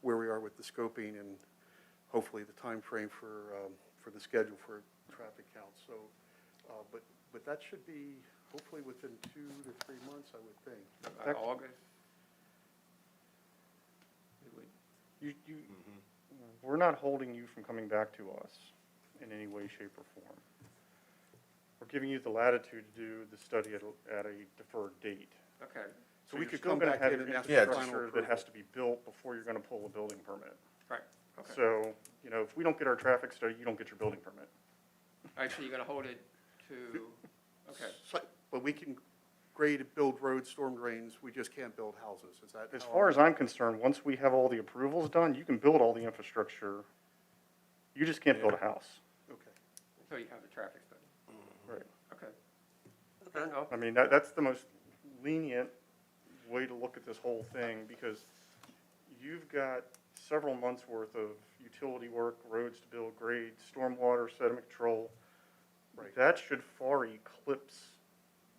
where we are with the scoping and hopefully the time frame for the schedule for traffic counts. So, but that should be hopefully within 2 to 3 months, I would think. By August. We would We're not holding you from coming back to us in any way, shape, or form. We're giving you the latitude to do the study at a deferred date. Okay, So we you're could still come gonna back have in your and ask Yeah, for final infrastructure approval. that has to be built before you're gonna pull a building permit. right. Okay. So, you know, if we don't get our traffic study, you don't get your building permit. All right, so you're gonna hold it to, okay. But we can grade and build roads, storm drains, we just can't build houses, is that? As how far as I'm concerned, once we have all the approvals done, you can build all the infrastructure. You just can't build a house. Okay. So you have the traffic study. Right. Okay. Fair enough. I mean, that's the most lenient way to look at this whole thing, because you've got several months' worth of utility work, roads to build, grades, stormwater, sediment control. Right. That should far eclipse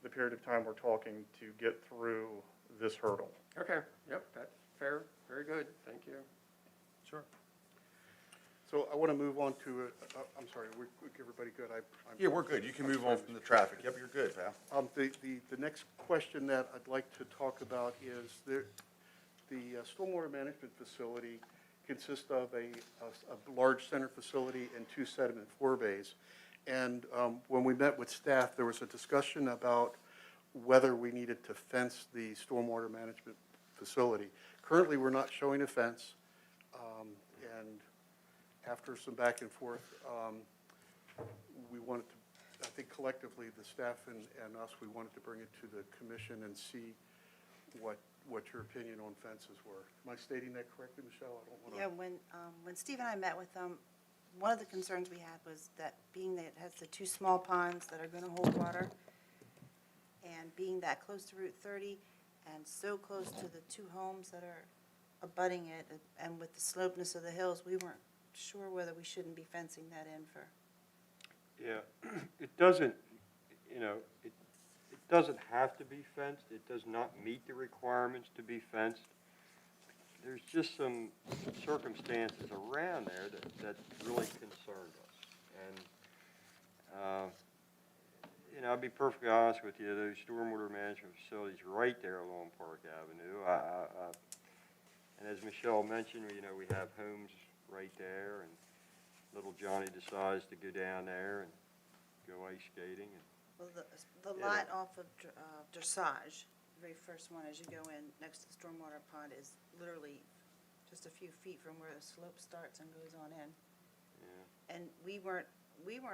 the period of time we're talking to get through this hurdle. Okay, yep, that's fair, very good, thank you. Sure. So I want to move on to, I'm sorry, everybody good? Yeah, we're good. You can move on from the traffic. Yep, you're good, pal. The next question that I'd like to talk about is the stormwater management facility consists of a large center facility and 2 sediment floor bays. And when we met with staff, there was a discussion about whether we needed to fence the stormwater management facility. Currently, we're not showing a fence, and after some back and forth, we wanted to, I think collectively, the staff and us, we wanted to bring it to the commission and see what your opinion on fences were. Am I stating that correctly, Michelle? I don't want to. Yeah, when Steve and I met with them, one of the concerns we had was that being that it has the 2 small ponds that are gonna hold water, and being that close to Route 30, and so close to the 2 homes that are abutting it, and with the slopeness of the hills, we weren't sure whether we shouldn't be fencing that in for. Yeah, it doesn't, you know, it doesn't have to be fenced. It does not meet the requirements to be fenced. There's just some circumstances around there that really concerned us. And, you know, I'll be perfectly honest with you, those stormwater management facilities right there along Park Avenue, and as Michelle mentioned, you know, we have homes right there, and little Johnny decides to go down there and go ice skating. And Well, the Yeah. lot off of Dressage, the very first one as you go in, next to the stormwater pond, is literally just a few feet from where the slope starts and goes on in. yeah. And we weren't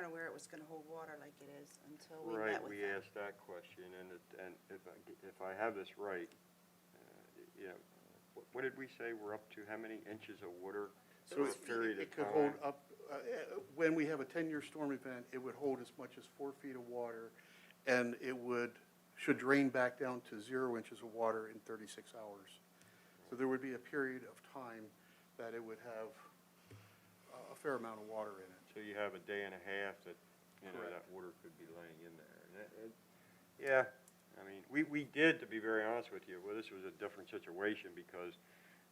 aware it was gonna hold water like it is until we met Right, with we them. asked that question, and if I have this right, you know, what did we say, we're up to how many inches of water So for a period of it could time? hold up, when we have a 10-year storm event, it would hold as much as 4 feet of water, and it should drain back down to 0 inches of water in 36 hours. So there would be a period of time that it would have a fair amount of water in it. So you have a day and a half that, you know, Correct. that water could be laying in there. And yeah, I mean, we did, to be very honest with you, well, this was a different situation because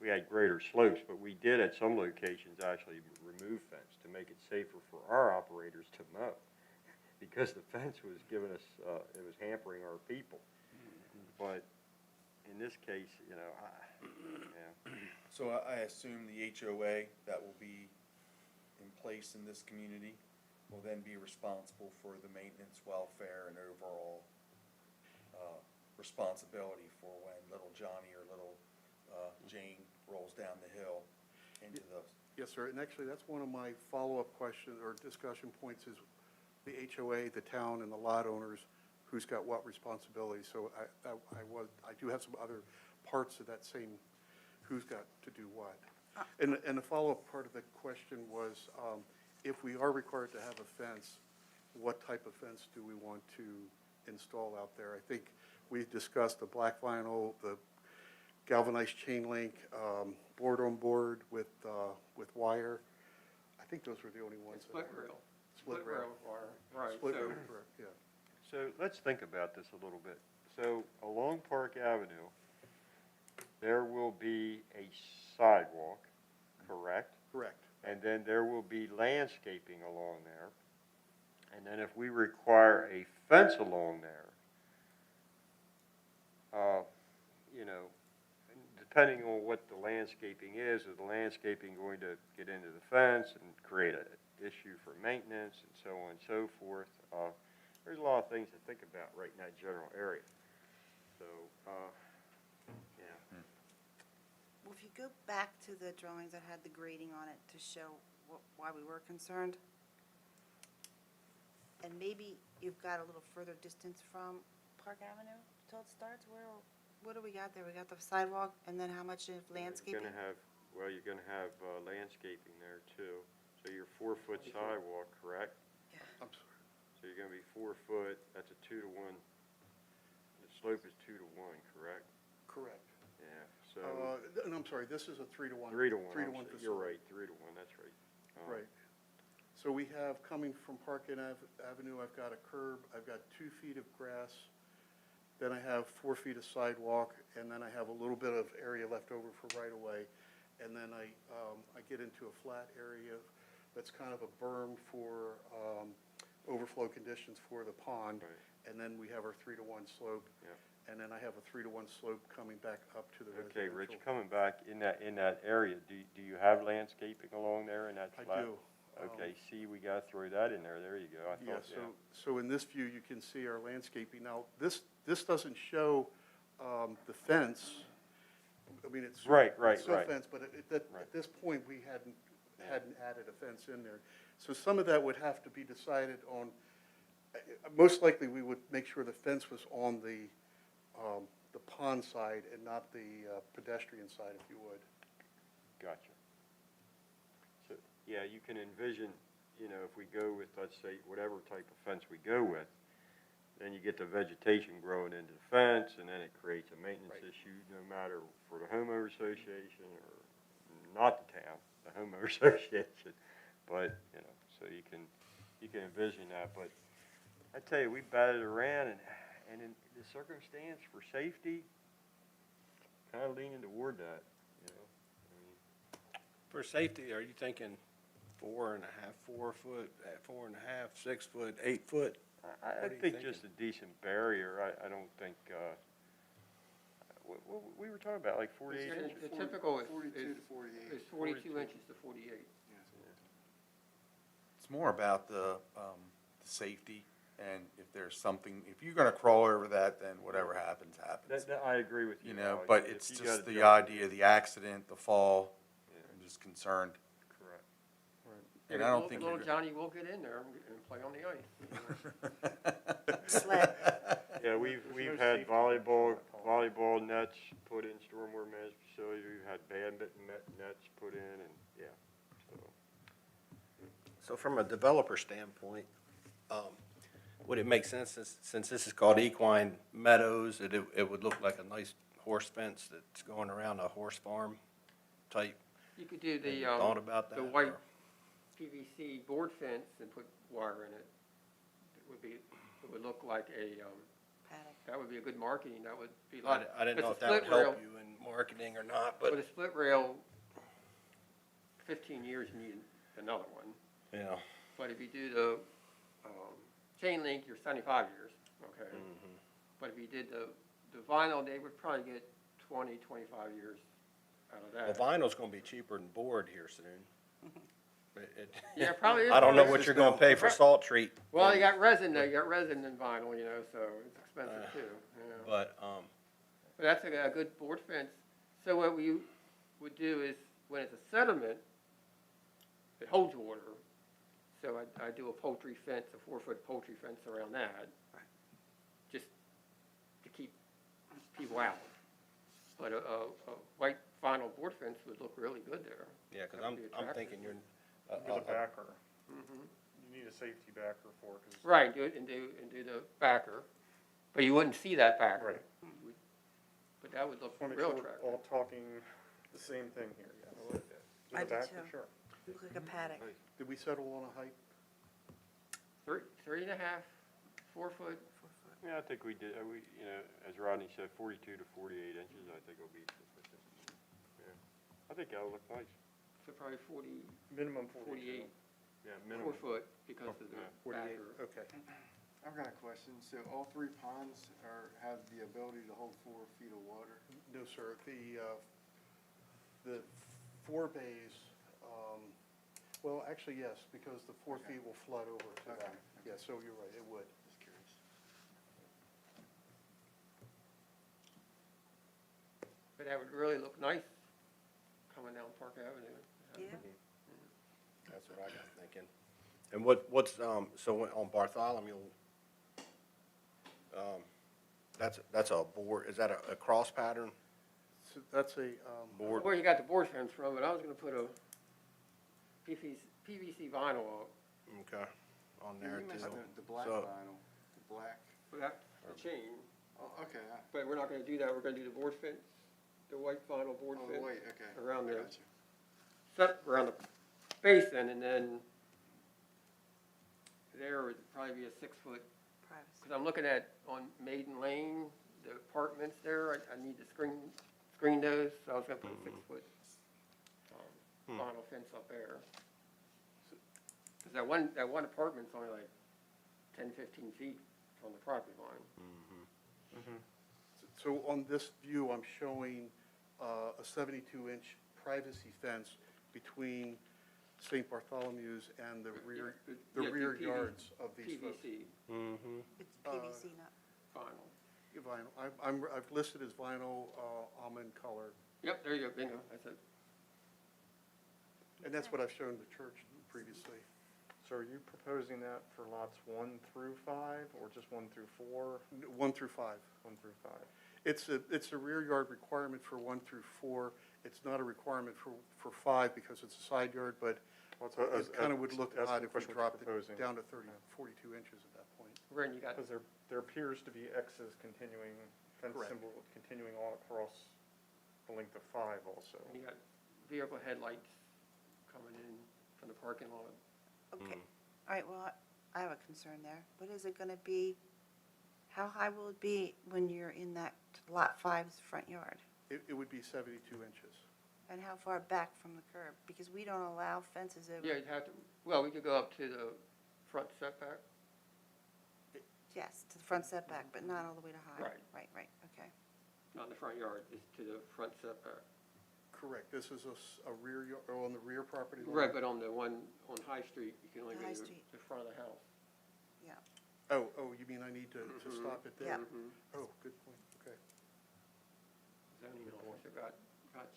we had greater slopes, but we did at some locations actually remove fence to make it safer for our operators to mow. Because the fence was giving us, it was hampering our people. But in this case, you know, yeah. So I assume the HOA that will be in place in this community will then be responsible for the maintenance, welfare, and overall responsibility for when little Johnny or little Jane rolls down the hill into the. Yes, sir, and actually, that's one of my follow-up questions or discussion points is the HOA, the town, and the lot owners, who's got what responsibility. So I do have some other parts of that same, who's got to do what. And the follow-up part of the question was, if we are required to have a fence, what type of fence do we want to install out there? I think we've discussed the black vinyl, the galvanized chain link, board-on-board with wire. I think those were the only ones that I Split heard. rail. Split rail. Right, Split so, rail, correct, yeah. So let's think about this a little bit. So along Park Avenue, there will be a sidewalk, correct? Correct. And then there will be landscaping along there. And then if we require a fence along there, you know, depending on what the landscaping is the landscaping going to get into the fence and create an issue for maintenance and so on and so forth? There's a lot of things to think about right in that general area. So, yeah. Well, if you go back to the drawings that had the grading on it to show why we were concerned, and maybe you've got a little further distance from Park Avenue till it starts, what do we got there? We got the sidewalk, and then how much of landscaping? You're gonna have landscaping there too. So your 4-foot sidewalk, correct? Yeah. I'm sorry. So you're gonna be 4 foot, that's a 2 to 1. The slope is 2 to 1, correct? Correct. Yeah, so And I'm sorry, this is a 3-to-1. 3 to 1. 3-to-1 I'm sorry, You're facility. right, 3 to 1, that's right. Right. So we have, coming from Park Avenue, I've got a curb, I've got 2 feet of grass, then I have 4 feet of sidewalk, and then I have a little bit of area left over for right-of-way. And then I get into a flat area that's kind of a berm for overflow conditions for the pond. Right. And then we have our 3-to-1 slope. Yeah. And then I have a 3-to-1 slope coming back up to the Okay, residential. Rich, coming back in that area, do you have landscaping along there in that I flat? do. Okay, see, we gotta throw that in there. There you go. I Yeah, thought, so in this view, you can see our landscaping. Now, this doesn't show the fence. I mean, it's. Right, it's still right. fence, but Right. at this point, we hadn't added a fence in there. So some of that would have to be decided on, most likely, we would make sure the fence was on the pond side and not the pedestrian side, if you would. Gotcha. So, yeah, you can envision, if we go with, let's say, whatever type of fence we go with, then you get the vegetation growing into the fence, and then it creates a maintenance Right. issue, no matter for the homeowner association or not the town, the homeowner association. But, so you can envision that. But I tell you, we batted around, and in the circumstance for safety, kind of leaning toward that, I mean, For safety, are you thinking 4.5, 4 foot, 4.5, 6 foot, 8 foot? I What are you think thinking? just a decent barrier. I don't think, we were talking about, like 48 inches? The typical is 42 to 48. 42 inches to 48. It's more about the safety, and if there's something, if you're gonna crawl over that, then whatever happens, happens. I agree with you. Alex. But If it's you just gotta the jump- idea, the accident, the fall, Yeah. I'm just concerned. Correct. And I don't think Little you're Johnny will get in there and play on the ice. Sled. Yeah, we've no had safety volleyball nets put in stormwater management facilities, we've had badminton nets put in, and, yeah, so. So from a developer standpoint, would it make sense, since this is called Equine Meadows, that it would look like a nice horse fence that's going around a horse farm type? You could do Have the, you thought about the that, white or? PVC board fence and put wire in it. It would look like Paddock. that would be a good marketing, that would be I like. I didn't know it's if a that would split help rail. you in marketing or not, With but, a split rail, 15 years you need another one. yeah. But if you do the chain link, you're 75 years, okay? Mhm. But if you did the vinyl, they would probably get 20, 25 years out of Well, that. vinyl's gonna be cheaper than board here soon. Yeah, probably is. I don't know what you're gonna pay for salt treat. Well, you got resin though, you got resin in vinyl, so it's expensive too, But, But that's a good board fence. So what we would do is, when it's a sediment, it holds water. So I do a poultry fence, a 4-foot poultry fence around that, just to keep people out. But a white vinyl board fence would look really good there. yeah, cause That would be I'm attractive. thinking you're, With a backer, Mhm. you need a safety backer for, because. Right, do it and do the backer, but you wouldn't see that backer. Right. But that would look Want to real make sure attractive. we're all talking the same thing here, yes. like that. In I the do back, too. for sure. Look like a paddock. Did we settle on a height? 3.5, 4 foot. Yeah, I think we did, as Rodney said, 42 to 48 inches, I think will be sufficient. Yeah, I think that'll look nice. So probably 40, Minimum 48, Yeah, 4 minimum. foot because of the Yeah. 48, backer. okay. I've got a question. So all 3 ponds have the ability to hold 4 feet of water? No, sir, the 4 bays, well, actually, yes, because the 4 feet will flood over to that. Okay. Yeah, so you're right, it would. Just curious. But that would really look nice what I got thinking. And so on Bartholomew, that's a board, is that a cross pattern So that's a, board? Where you got the board fence from, but I was gonna put a PVC vinyl Okay, on there you too. mentioned the black So- vinyl, the black, for that, the chain, oh, okay, but we're not gonna do that, we're gonna do the board fence, the white vinyl board oh, fence. wait, okay. Around there. Gotcha. Set around the basin, and then there would probably be a 6-foot, Privacy. because I'm looking at on Maiden Lane, the apartments there, I need to screen those, so I was gonna put a 6-foot vinyl fence up there. Because that one apartment's only like 10, 15 feet from the property line. So on this view, I'm showing a 72-inch privacy fence between St. Bartholomew's and the rear, the Yeah, rear PVC. yards of these folks. PVC Mm-hmm. It's PVC, not, vinyl. Vinyl, I've listed as vinyl, almond color, Yep, there you go, bingo, that's it. and that's what I've shown the church previously. So are you proposing that for lots 1 through 5, or just 1 through 4? 1 through 5. 1 through 5. It's a rear yard requirement for 1 through 4. It's not a requirement for 5 because it's a side yard, but Well, so it kind of would look ask odd the if we question what dropped you're it proposing. down to 42 inches at that point. Ren, you got, Because there appears to be X's continuing, fence Correct. symbol continuing all across the length of 5 also. you got vehicle headlights coming in from the parking lot. okay. All right, well, I have a concern there. What is it gonna be? How high will it be when you're in that lot 5's front yard? It would be 72 inches. And how far back from the curb? Because we don't allow fences over. Yeah, you'd have to, well, we could go up to the front setback. Yes, to the front setback, but not all the way to high. Right. Right, okay. Not in the front yard, it's to the front setback. Correct. This is a rear yard, or on the rear property line? Right, but on the one on High Street, you can only go High to Street. the front of the house. Yeah. Oh, you mean I need to stop it there? Yeah. Oh, good point, okay. Zoning officer gotcha.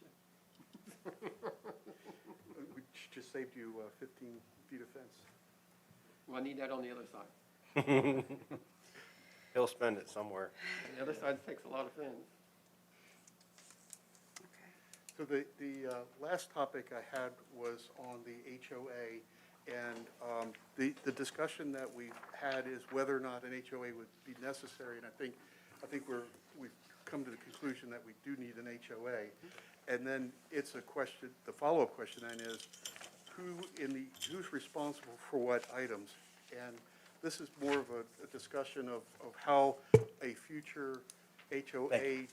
We just saved you 15 feet of fence. Well, I need that on the other side. He'll spend it somewhere. The other side takes a lot of fence. Okay. So the last topic I had was on the HOA, and the discussion that we've had is whether or not an HOA would be necessary, and I think we've come to the conclusion that we do need an HOA. And then it's a question, the follow-up question then is, who's responsible for what items? And this is more of a discussion of how a future HOA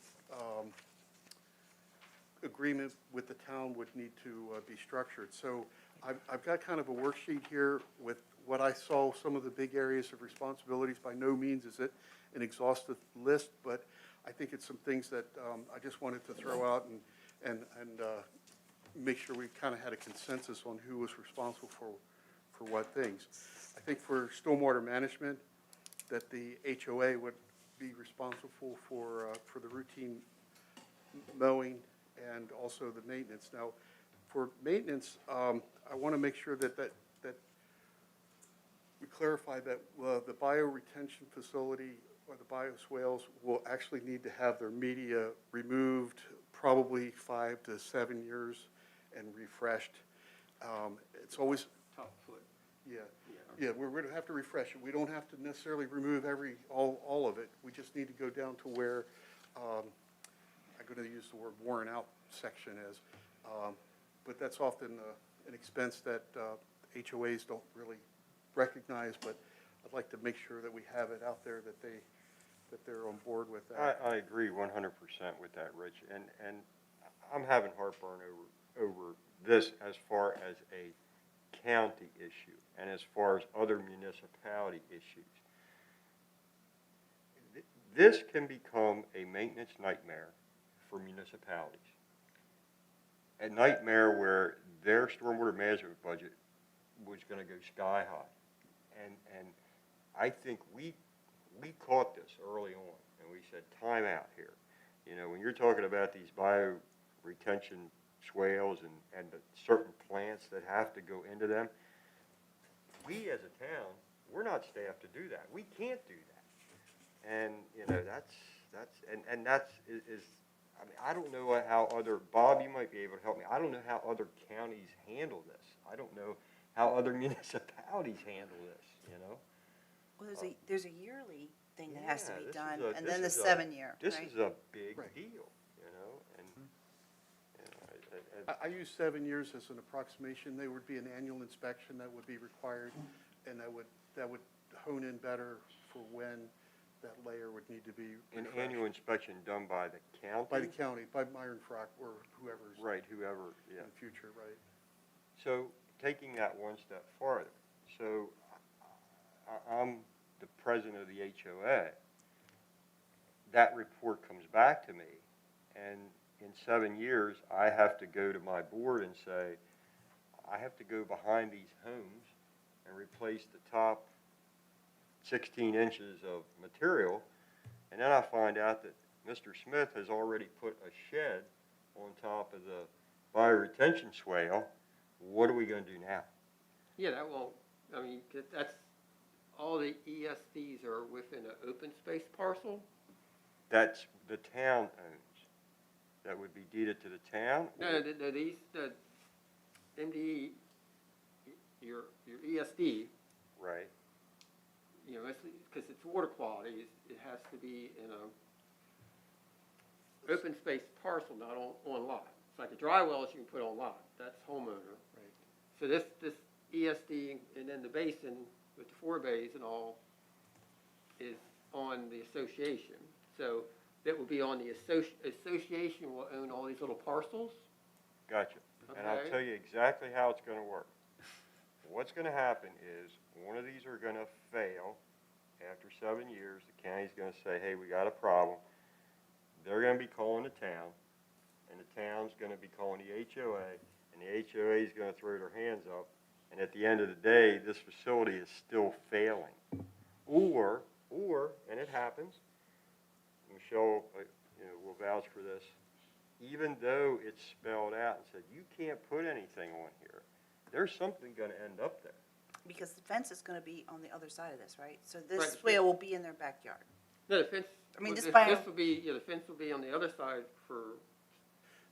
agreement with the town would need to be structured. So I've got kind of a worksheet here with what I saw, some of the big areas of responsibilities. By no means is it an exhaustive list, but I think it's some things that I just wanted to throw out and make sure we kind of had a consensus on who was responsible for what things. I think for stormwater management, that the HOA would be responsible for the routine mowing and also the maintenance. Now, for maintenance, I want to make sure that we clarify that the bioretention facility or the bioswales will actually need to have their media removed probably 5 to 7 years and refreshed. It's always, Top foot. yeah, we're going to have to refresh it. We don't have to necessarily remove all of it. We just need to go down to where, I'm going to use the word worn out section is. But that's often an expense that HOAs don't really recognize, but I'd like to make sure that we have it out there, that they're on board with that. I agree 100% with that, Rich, and I'm having heartburn over this as far as a county issue and as far as other municipality issues. This can become a maintenance nightmare for municipalities. A nightmare where their stormwater management budget was going to go sky high. And I think we caught this early on, and we said, time out here. You know, when you're talking about these bioretention swales and the certain plants that have to go into them, we as a town, we're not staffed to do that. We can't do that. And, you know, that's, I mean, I don't know how other, Bob, you might be able to help me. I don't know how other counties handle this. I don't know how other municipalities handle this, you know? Well, there's a yearly thing that has to Yeah, be this done, is a- and this then the is a- 7-year, This right? is a big Right. deal, you know, and, you know, I use 7 years as an approximation. There would be an annual inspection that would be required, and that would hone in better for when that layer would need to be an refreshed. annual inspection done by the county? By the county, by Myron Frock, or whoever's Right, whoever, in yeah. the future, right? So, taking that one step farther, so I'm the president of the HOA. That report comes back to me, and in 7 years, I have to go to my board and say, I have to go behind these homes and replace the top 16 inches of material, and then I find out that Mr. Smith has already put a shed on top of the bioretention swale. What are we gonna do now? Yeah, that won't, I mean, that's, all the ESDs are within an open space parcel? That's the town owns. That would be deeded to the town? No, the MDE, your ESD, Right, you know, because it's water quality, it has to be in a open space parcel, not on lot. It's like the dry wells you can put on lot, that's homeowner. Right. So this ESD and then the basin with the 4 bays and all is on the association. So that will be on the association will own all these little parcels. gotcha. And I'll Okay. tell you exactly how it's gonna work. What's gonna happen is, one of these are gonna fail. After 7 years, the county's gonna say, hey, we got a problem. They're gonna be calling the town, and the town's gonna be calling the HOA, and the HOA is gonna throw their hands up, and at the end of the day, this facility is still failing. Or, and it happens, Michelle, you know, will vouch for this, even though it's spelled out and said, you can't put anything on here, there's something gonna end up there. Because the fence is gonna be on the other side of this, right? So Right, this the swale will be in their backyard. No, the fence. I mean, well, this bio- This will be, yeah, the fence will be on the other side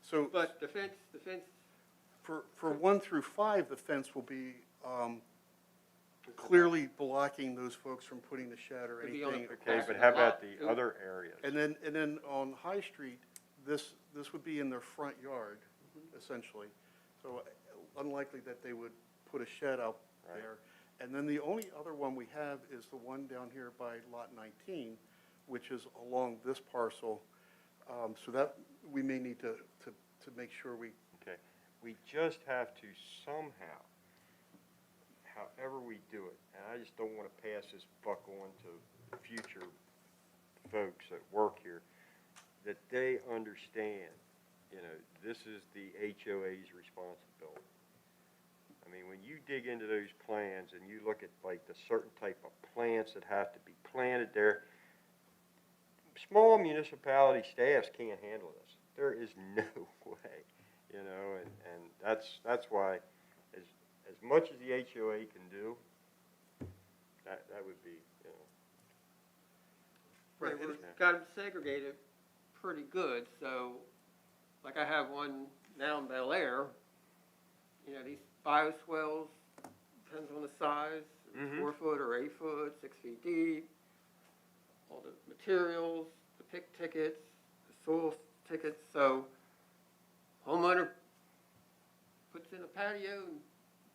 So but the fence, for 1 through 5, the fence will be clearly blocking those folks from putting the shed or Could be on anything. a- Okay, Across but the how about lot. the other areas? And then on High Street, this would be in their front yard, essentially. So unlikely that they would put a shed out Right. there. And then the only other one we have is the one down here by Lot 19, which is along this parcel. So that, we may need to make sure we, Okay, we just have to somehow, however we do it, and I just don't want to pass this buck on to future folks that work here, that they understand, you know, this is the HOA's responsibility. I mean, when you dig into those plans and you look at like the certain type of plants that have to be planted there, small municipality staffs can't handle this. There is no way, you know, and that's why, as much as the HOA can do, that would be, you know. right, we've got them segregated pretty good, so, like I have one now in Bel Air, you know, these bioswales, depends on the size, Mhm. 4 foot or 8 foot, 6 feet deep, all the materials, the pick tickets, the soil tickets, so homeowner puts in a patio and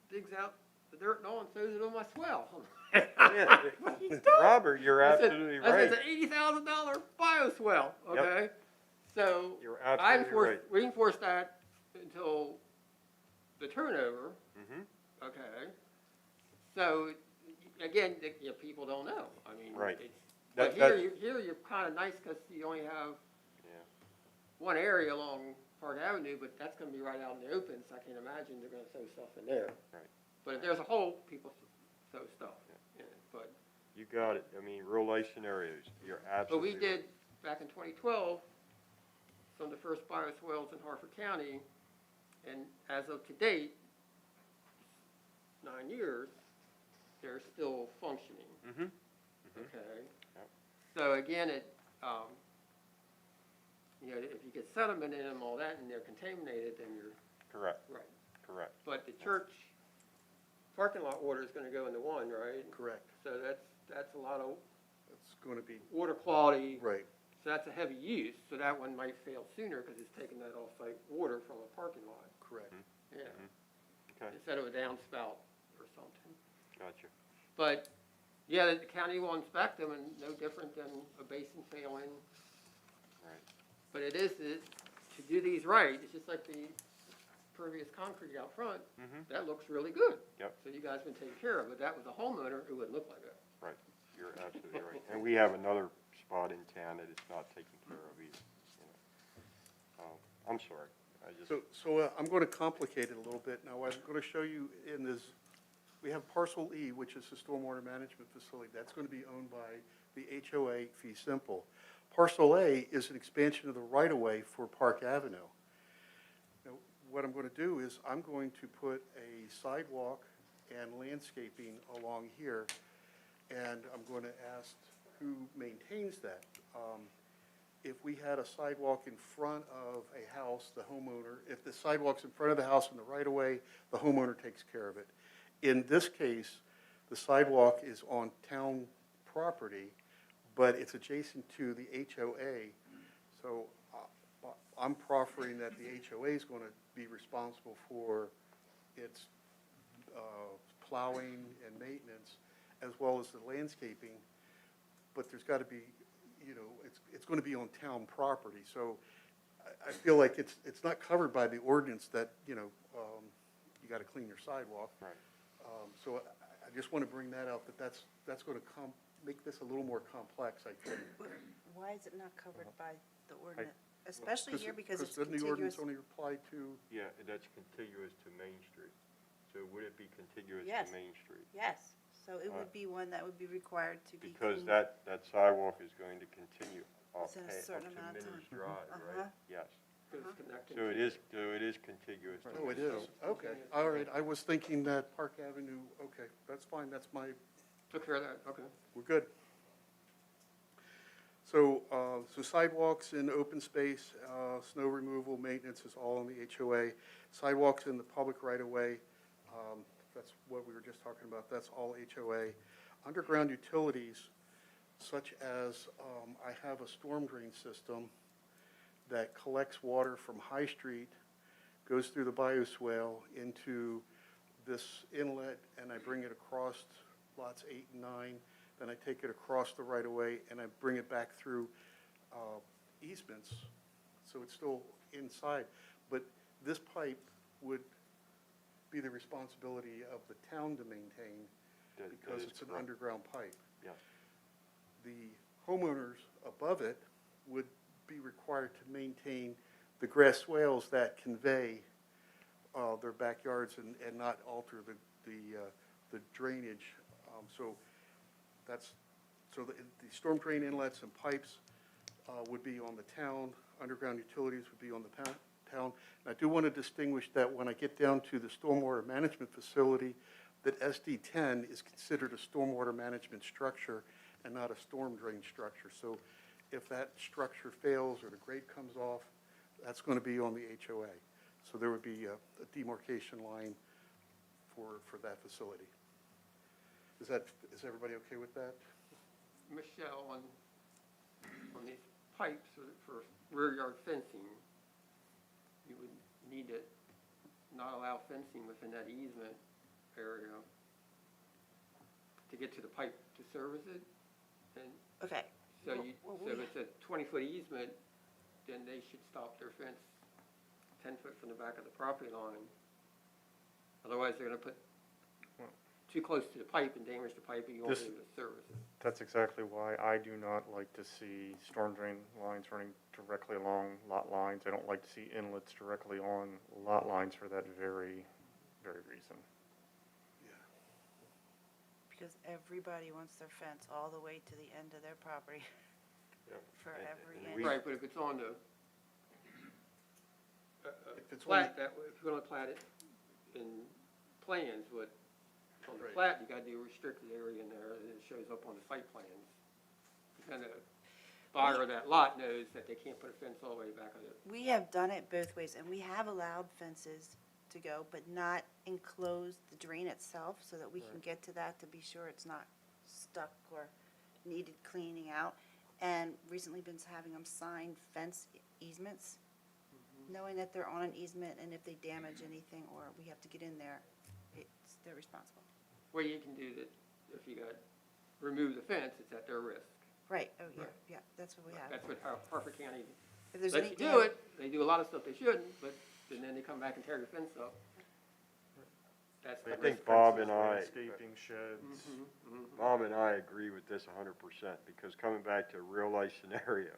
digs out the dirt and all and throws it on my swell. Yeah, What are you doing? Robert, you're I said- absolutely I said, right. it's an $80,000 bioswell, Yep. okay? So, You're I absolutely right. we enforced that until the turnover, Mhm. okay? So, again, you know, people don't know, I mean, Right. it's, That- but that's- here you're kinda nice, cause you only have Yeah. one area along Park Avenue, but that's gonna be right out in the open, so I can't imagine they're gonna throw stuff in there. Right. But if there's a hole, people throw stuff, yeah, but. You got it. I mean, real life scenarios. You're But absolutely we right. did, back in 2012, some of the first bioswales in Harford County, and as of to date, 9 years, they're still functioning. Mm-hmm. Okay? Yep. So again, if you get sediment in them, all that, and they're contaminated, then you're Correct, right. correct. But the church parking lot water is gonna go into one, right? Correct. So that's a lot of It's going to be, water quality. right. So that's a heavy use, so that one might fail sooner because it's taking that off-site water from a parking lot. Correct. Yeah, Okay, instead of a downspout or something. gotcha. But, yeah, the county will inspect them and no different than a basin failing. Right. But to do these right, it's just like the pervious concrete out front, that looks really good. Yep. So you guys been taken care of, but that was a homeowner, it wouldn't look like that. Right, you're absolutely right. And we have another spot in town that it's not taken care of either, you know. I'm sorry, I just, So I'm going to complicate it a little bit. Now, I'm going to show you in this, we have parcel E, which is the stormwater management facility. That's going to be owned by the HOA fee simple. Parcel A is an expansion of the right-of-way for Park Avenue. Now, what I'm going to do is I'm going to put a sidewalk and landscaping along here, and I'm going to ask who maintains that. If we had a sidewalk in front of a house, the homeowner, if the sidewalk's in front of the house in the right-of-way, the homeowner takes care of it. In this case, the sidewalk is on town property, but it's adjacent to the HOA. So I'm proffering that the HOA is going to be responsible for its plowing and maintenance, as well as the landscaping. But there's got to be, it's going to be on town property. So I feel like it's not covered by the ordinance that, you got to clean your sidewalk. right. So I just want to bring that up, that that's going to make this a little more complex, I think. Why is it not covered by the ordinance? Especially here because it's Doesn't the ordinance contiguous. only apply to, Yeah, and that's contiguous to Main Street. So would it be contiguous Yes. to Main Street? Yes, so it would be one that would be required to be Because cleaned. that sidewalk is going to continue up Within a up to certain amount of Minner's time. Drive, Uh-huh. right? Yes. It's connected So to- it is contiguous. to oh, it Main is, Street. okay, all right. I was thinking that Park Avenue, okay, that's fine, that's my, Took care of that, okay. we're good. So sidewalks in open space, snow removal, maintenance is all in the HOA. Sidewalks in the public right-of-way, that's what we were just talking about, that's all HOA. Underground utilities, such as, I have a storm drain system that collects water from High Street, goes through the bioswale into this inlet, and I bring it across lots 8 and 9. Then I take it across the right-of-way, and I bring it back through easements, so it's still inside. But this pipe would be the responsibility of the town to maintain, That because is it's an correct. underground pipe. Yes. The homeowners above it would be required to maintain the grass swales that convey their backyards and not alter the drainage. So the storm drain inlets and pipes would be on the town, underground utilities would be on the town. And I do want to distinguish that when I get down to the stormwater management facility, that SD10 is considered a stormwater management structure and not a storm drain structure. So if that structure fails or the grade comes off, that's going to be on the HOA. So there would be a demarcation line for that facility. Is everybody okay with that? Michelle, on these pipes for rear yard fencing, you would need to not allow fencing within that easement area to get to the pipe to service it. And Okay, so Well, so if it's a 20-foot easement, then they should stop their fence 10 foot from the back of the property line. Otherwise, they're gonna put too close to the pipe and damage the pipe, and you won't be able to service it. That's exactly why I do not like to see storm drain lines running directly along lot lines. I don't like to see inlets directly on lot lines for that very, very reason. because everybody wants their fence all the way to the end of their property Yeah. for And- every and inch. we- Right, but if it's on the If it's plat, that, if you're gonna plat it in plans, what On the Right. plat, you gotta do a restricted area in there, and it shows up on the site plans. And the buyer of that lot knows that they can't put a fence all the way back on it. We have done it both ways, and we have allowed fences to go, but not enclose the drain itself, so that we can get to that to be sure it's not stuck or needed cleaning out. And recently been having them sign fence easements, knowing that they're on an easement, and if they damage anything or we have to get in there, they're responsible. Well, you can do that, if you got, remove the fence, it's at their risk. Right, oh, yeah, that's what we have. That's what Harper County If there's lets any you do it. They do a lot of stuff they shouldn't, but, and then they come back and tear the fence up. That's the I risk. think Bob and I, Landscaping, sheds. Bob and I agree with this 100%, because coming back to a real-life scenario.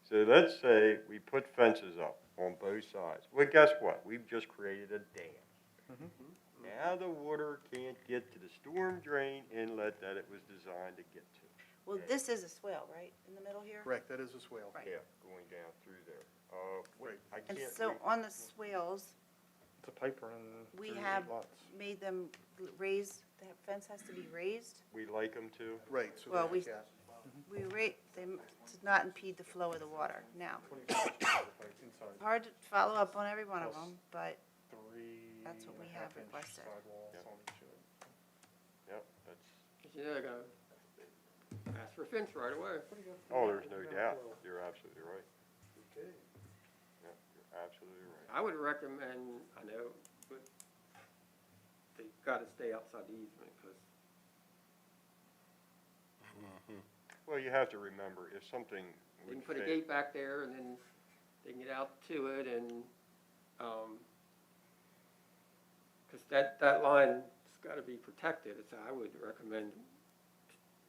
So let's say we put fences up on both sides. Well, guess what? We've just created a dam. Now the water can't get to the storm drain inlet that it was designed to get to. Well, this is a swale, right, in the middle here? Correct, that is a swale. Right. Yeah, going down through there. Wait, I And can't so read. on the swales, It's a pipe run we through have lots. made them raise, the fence has to be raised. We like them to. Right, so. Well, that- we rate them to not impede the flow of the water. Now, 25 inside, hard to follow up on every one of Plus- them, but 3 That's what and a we half have inch requested. sidewalls Yep. on each of it. Yep, that's, Because you know they're gonna ask for a fence right away. oh, there's no doubt. You're absolutely right. Okay. Yeah, you're absolutely right. I would recommend, I know, but they gotta stay outside the easement, because Well, you have to remember, if something you would can put a fail. gate back there, and then they can get out to it, and, because that line's gotta be protected, so I would recommend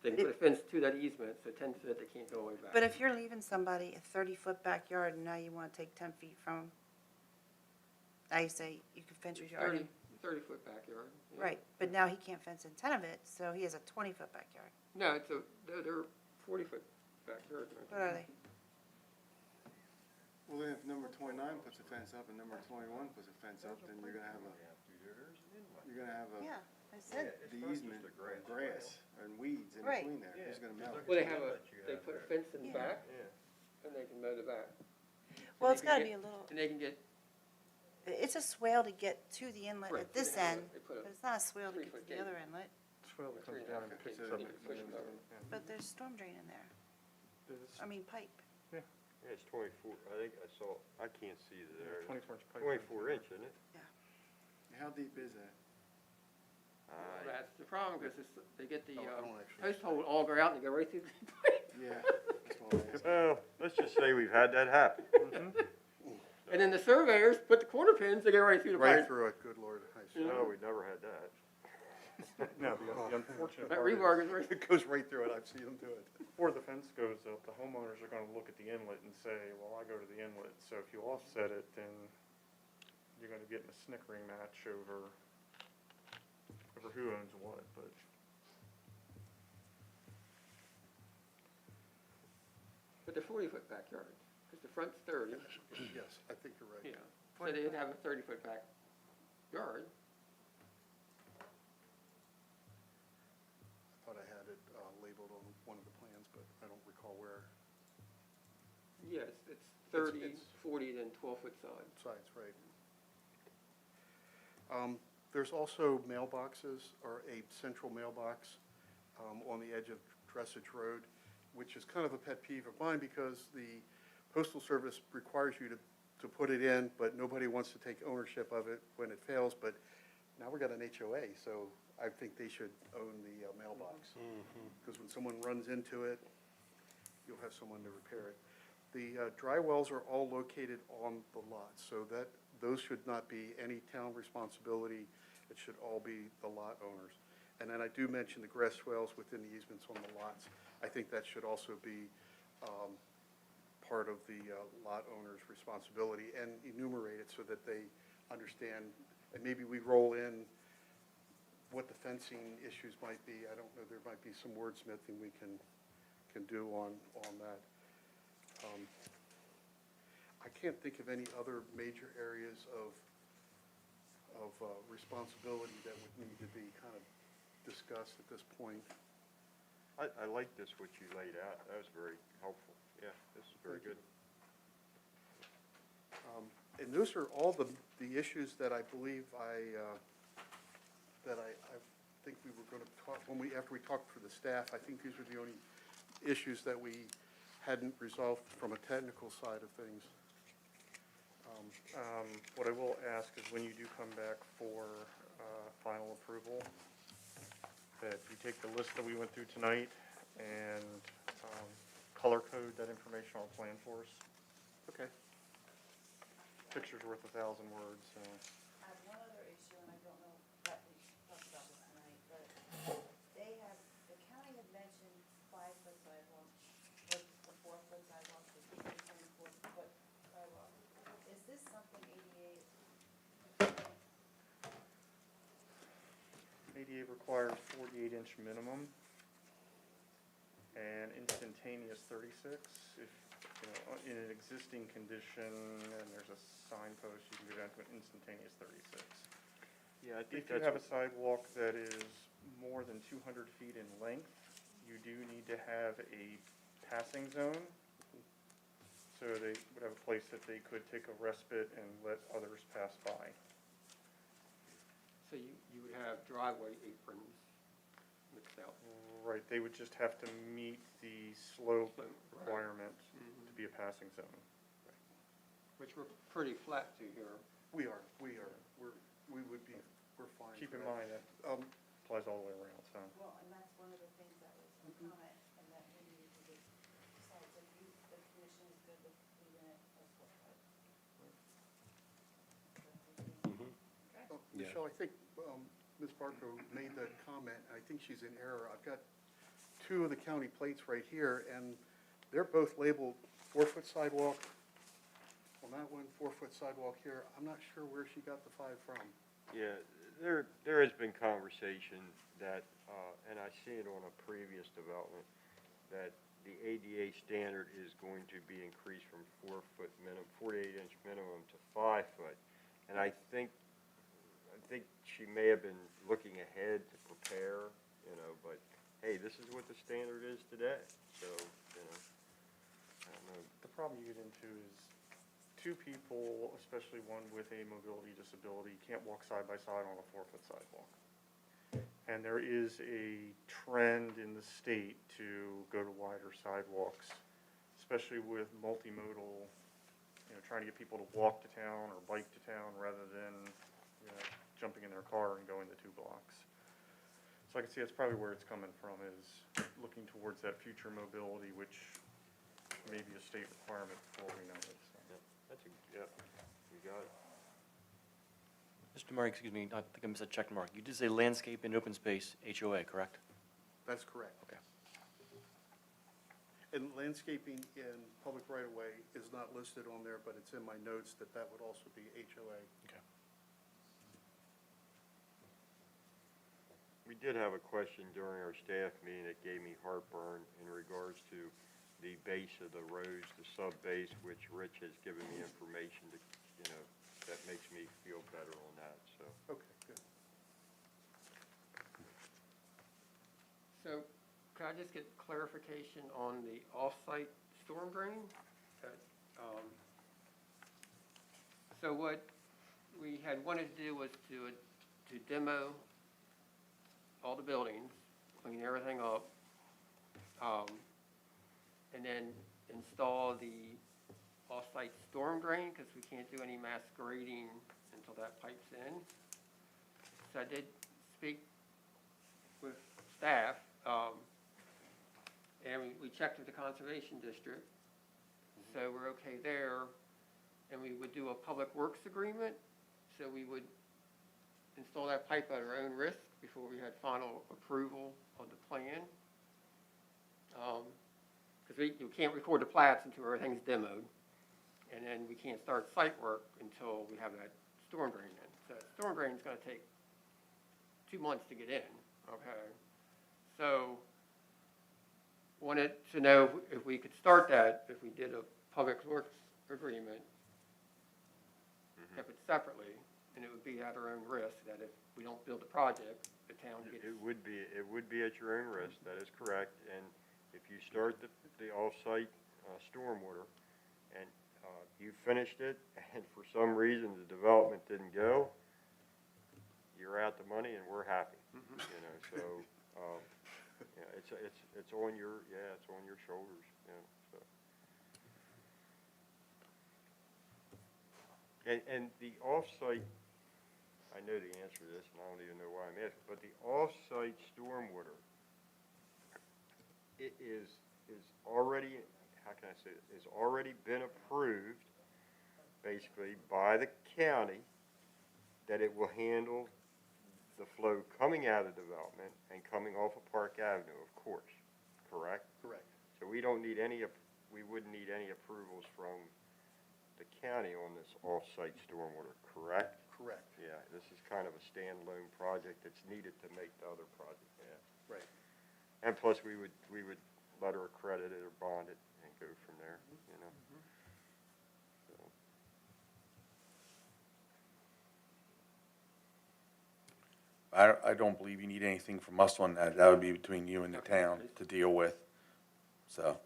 they can put a fence to that easement, so 10 foot, they can't go all the way back. but if you're leaving somebody a 30-foot backyard and now you want to take 10 feet from 'em, now you say you can fence your yard in. 30-foot backyard. yeah. Right, but now he can't fence in 10 of it, so he has a 20-foot backyard. No, they're 40-foot backyard. What are they? Well, then if number 29 puts a fence up and number 21 puts a fence up, then you're gonna have a, Yeah, I said, the easement of grass and weeds in Right. between there. Who's gonna mow it? Well, they put a fence in the Yeah. back, and they can mow the back. well, they it's can gotta get- be a little, And they can get it's a swale to get to the inlet Right, at this they have a- end, they put a but it's not a swale to get to 3-foot the gate. other inlet. Swell that comes 3.5 down and feet, picks so up. you can push them over. But there's storm drain in there, There's I mean pipe. Yeah, it's 24, I think I saw, I can't see there. 24-inch pipe. 24 inch, isn't it? How deep is that? Uh, That's the problem, because they get the Oh, I don't actually- post hole auger out and they go right through the Yeah, that's what I asked. Well, let's just say we've had that happen. And then the surveyors put the corner pins, they go right through the Right pipe. through it, good Lord. I see. No, we never had that. No, the unfortunate That part is, rebar goes right, It goes right through it, I've seen them do it. before the fence goes up, the homeowners are gonna look at the inlet and say, well, I go to the inlet. So if you offset it, then you're gonna get in a snickering match over who owns what, but. but they're 40-foot backyard, because the front's 30, Yes, I think you're right. you know. So they'd have a 30-foot backyard. I thought I had it labeled on one of the plans, but I don't recall where. Yes, it's 30, it's- 40, then 12-foot sides. Sides, right. There's also mailboxes, or a central mailbox on the edge of Dressage Road, which is kind of a pet peeve of mine because the Postal Service requires you to put it in, but nobody wants to take ownership of it when it fails. But now we've got an HOA, so I think they should own the mailbox. Because when someone runs into it, you'll have someone to repair it. The dry wells are all located on the lot, so that, those should not be any town responsibility. It should all be the lot owners. And then I do mention the grass swales within the easements on the lots. I think that should also be part of the lot owner's responsibility, and enumerate it so that they understand, and maybe we roll in what the fencing issues might be. I don't know, there might be some wordsmithing we can do on that. I can't think of any other major areas of responsibility that would need to be kind of discussed at this point. I like this, what you laid out. That was very helpful. Yeah, this is very Thank you. good. And those are all the issues that I believe I think we were going to talk, after we talked for the staff, I think these were the only issues that we hadn't resolved from a technical side of things. What I will ask is when you do come back for final approval, that you take the list that we went through tonight and color code that information on the plan for us. Okay. Picture's worth 1,000 words, so. I have one other issue, and I don't know that we talked about this tonight, but the county had mentioned 5-foot sidewalks, or the 4-foot sidewalks, the 4-foot sidewalk. Is this something ADA, ADA requires 48-inch minimum and instantaneous 36. If, in an existing condition and there's a signpost, you can go down to an instantaneous 36. Yeah, I think If you that's have a what- sidewalk that is more than 200 feet in length, you do need to have a passing zone. So they would have a place that they could take a respite and let others pass by. So you would have driveway aprons mixed out. Right, they would just have to meet the slope Slope, right. requirement Mhm. to be a passing zone. Which we're pretty flat to here. We are. We're fine. Keep for in that. mind that applies all the way around, so. well, and that's one of the things that was a comment, and that we needed to decide, so the commission is good with leaving it as what, Oh, Michelle, I think Ms. Barco made that comment. I think she's in error. I've got two of the county plates right here, and they're both labeled 4-foot sidewalk. On that one, 4-foot sidewalk here. I'm not sure where she got the 5 from. Yeah, there has been conversation that, and I see it on a previous development, that the ADA standard is going to be increased from 4-foot minimum, 48-inch minimum to 5-foot. And I think she may have been looking ahead to prepare, but hey, this is what the standard is today. So, I don't know. The problem you get into is two people, especially one with a mobility disability, can't walk side by side on a 4-foot sidewalk. And there is a trend in the state to go to wider sidewalks, especially with multimodal, trying to get people to walk to town or bike to town rather than, jumping in their car and going the 2 blocks. So I can see that's probably where it's coming from, is looking towards that future mobility, which may be a state requirement before we know it. So. You got it. Mr. Murray, excuse me, I think I missed a check mark. You did say landscape and open space HOA, correct? That's correct. Okay. And landscaping in public right-of-way is not listed on there, but it's in my notes that would also be HOA. Okay. We did have a question during our staff meeting that gave me heartburn in regards to the base of the roads, the sub-base, which Rich has given me information to, that makes me feel better on that, so. Okay, good. So could I just get clarification on the off-site storm drain? So what we had wanted to do was to demo all the buildings, clean everything up, and then install the off-site storm drain, because we can't do any mass grading until that pipe's in. So I did speak with staff, and we checked with the Conservation District, so we're okay there. And we would do a public works agreement, so we would install that pipe at our own risk before we had final approval of the plan. Because you can't record the plats until everything's demoed, and then we can't start site work until we have that storm drain in. So storm drain is going to take 2 months to get in, okay? So wanted to know if we could start that, if we did a public works agreement, kept it separately, and it would be at our own risk that if we don't build the project, the town gets. It would be at your own risk, that is correct, and if you start the off-site, stormwater, and, you finished it, and for some reason the development didn't go, you're out the money and we're happy, you know, so, yeah, it's on your, it's on your shoulders, you know, so. And the off-site, I know the answer to this, and I don't even know why I'm asking, but the off-site stormwater, it is already, how can I say this, has already been approved, basically, by the county, that it will handle the flow coming out of development and coming off of Park Avenue, of course, correct? Correct. So we don't need any, we wouldn't need any approvals from the county on this off-site stormwater, correct? Correct. Yeah, this is kind of a standalone project that's needed to make the other project, Right. and plus, we would letter of credit it or bond it and go from there, you know? So, I don't believe you need anything from us on that. That would be between you and the town to deal with, so.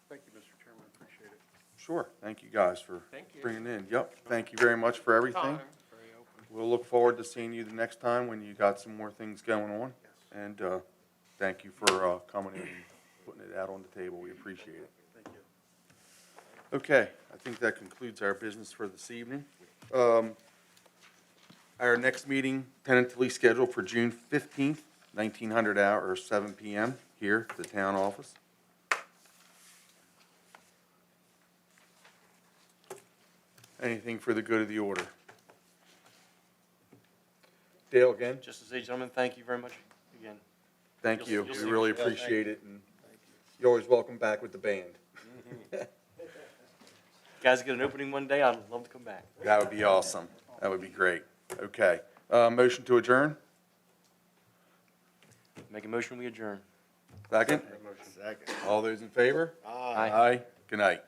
Thank you, Mr. Chairman, appreciate it. Sure, thank you guys for Thank you. bringing it in. Yep, thank you very much for everything. Time, very open. We'll look forward to seeing you the next time when you got some more things going on. And thank you for coming in and putting it out on the table. We appreciate it. Thank you. Okay, I think that concludes our business for this evening. Our next meeting tentatively scheduled for June 15th, 1900 hour, or 7 PM here at the town office. Anything for the good of the order? Dale, again, Just to say, gentlemen, thank you very much again. thank you. You'll We see. really Yeah, thank appreciate it, and you're always welcome back with the band. Guys get an opening one day, I'd love to come back. That would be awesome. That would be great. Okay. Motion to adjourn? Make a motion, we adjourn. Second? Second. All those in favor? Aye. Aye. Good night.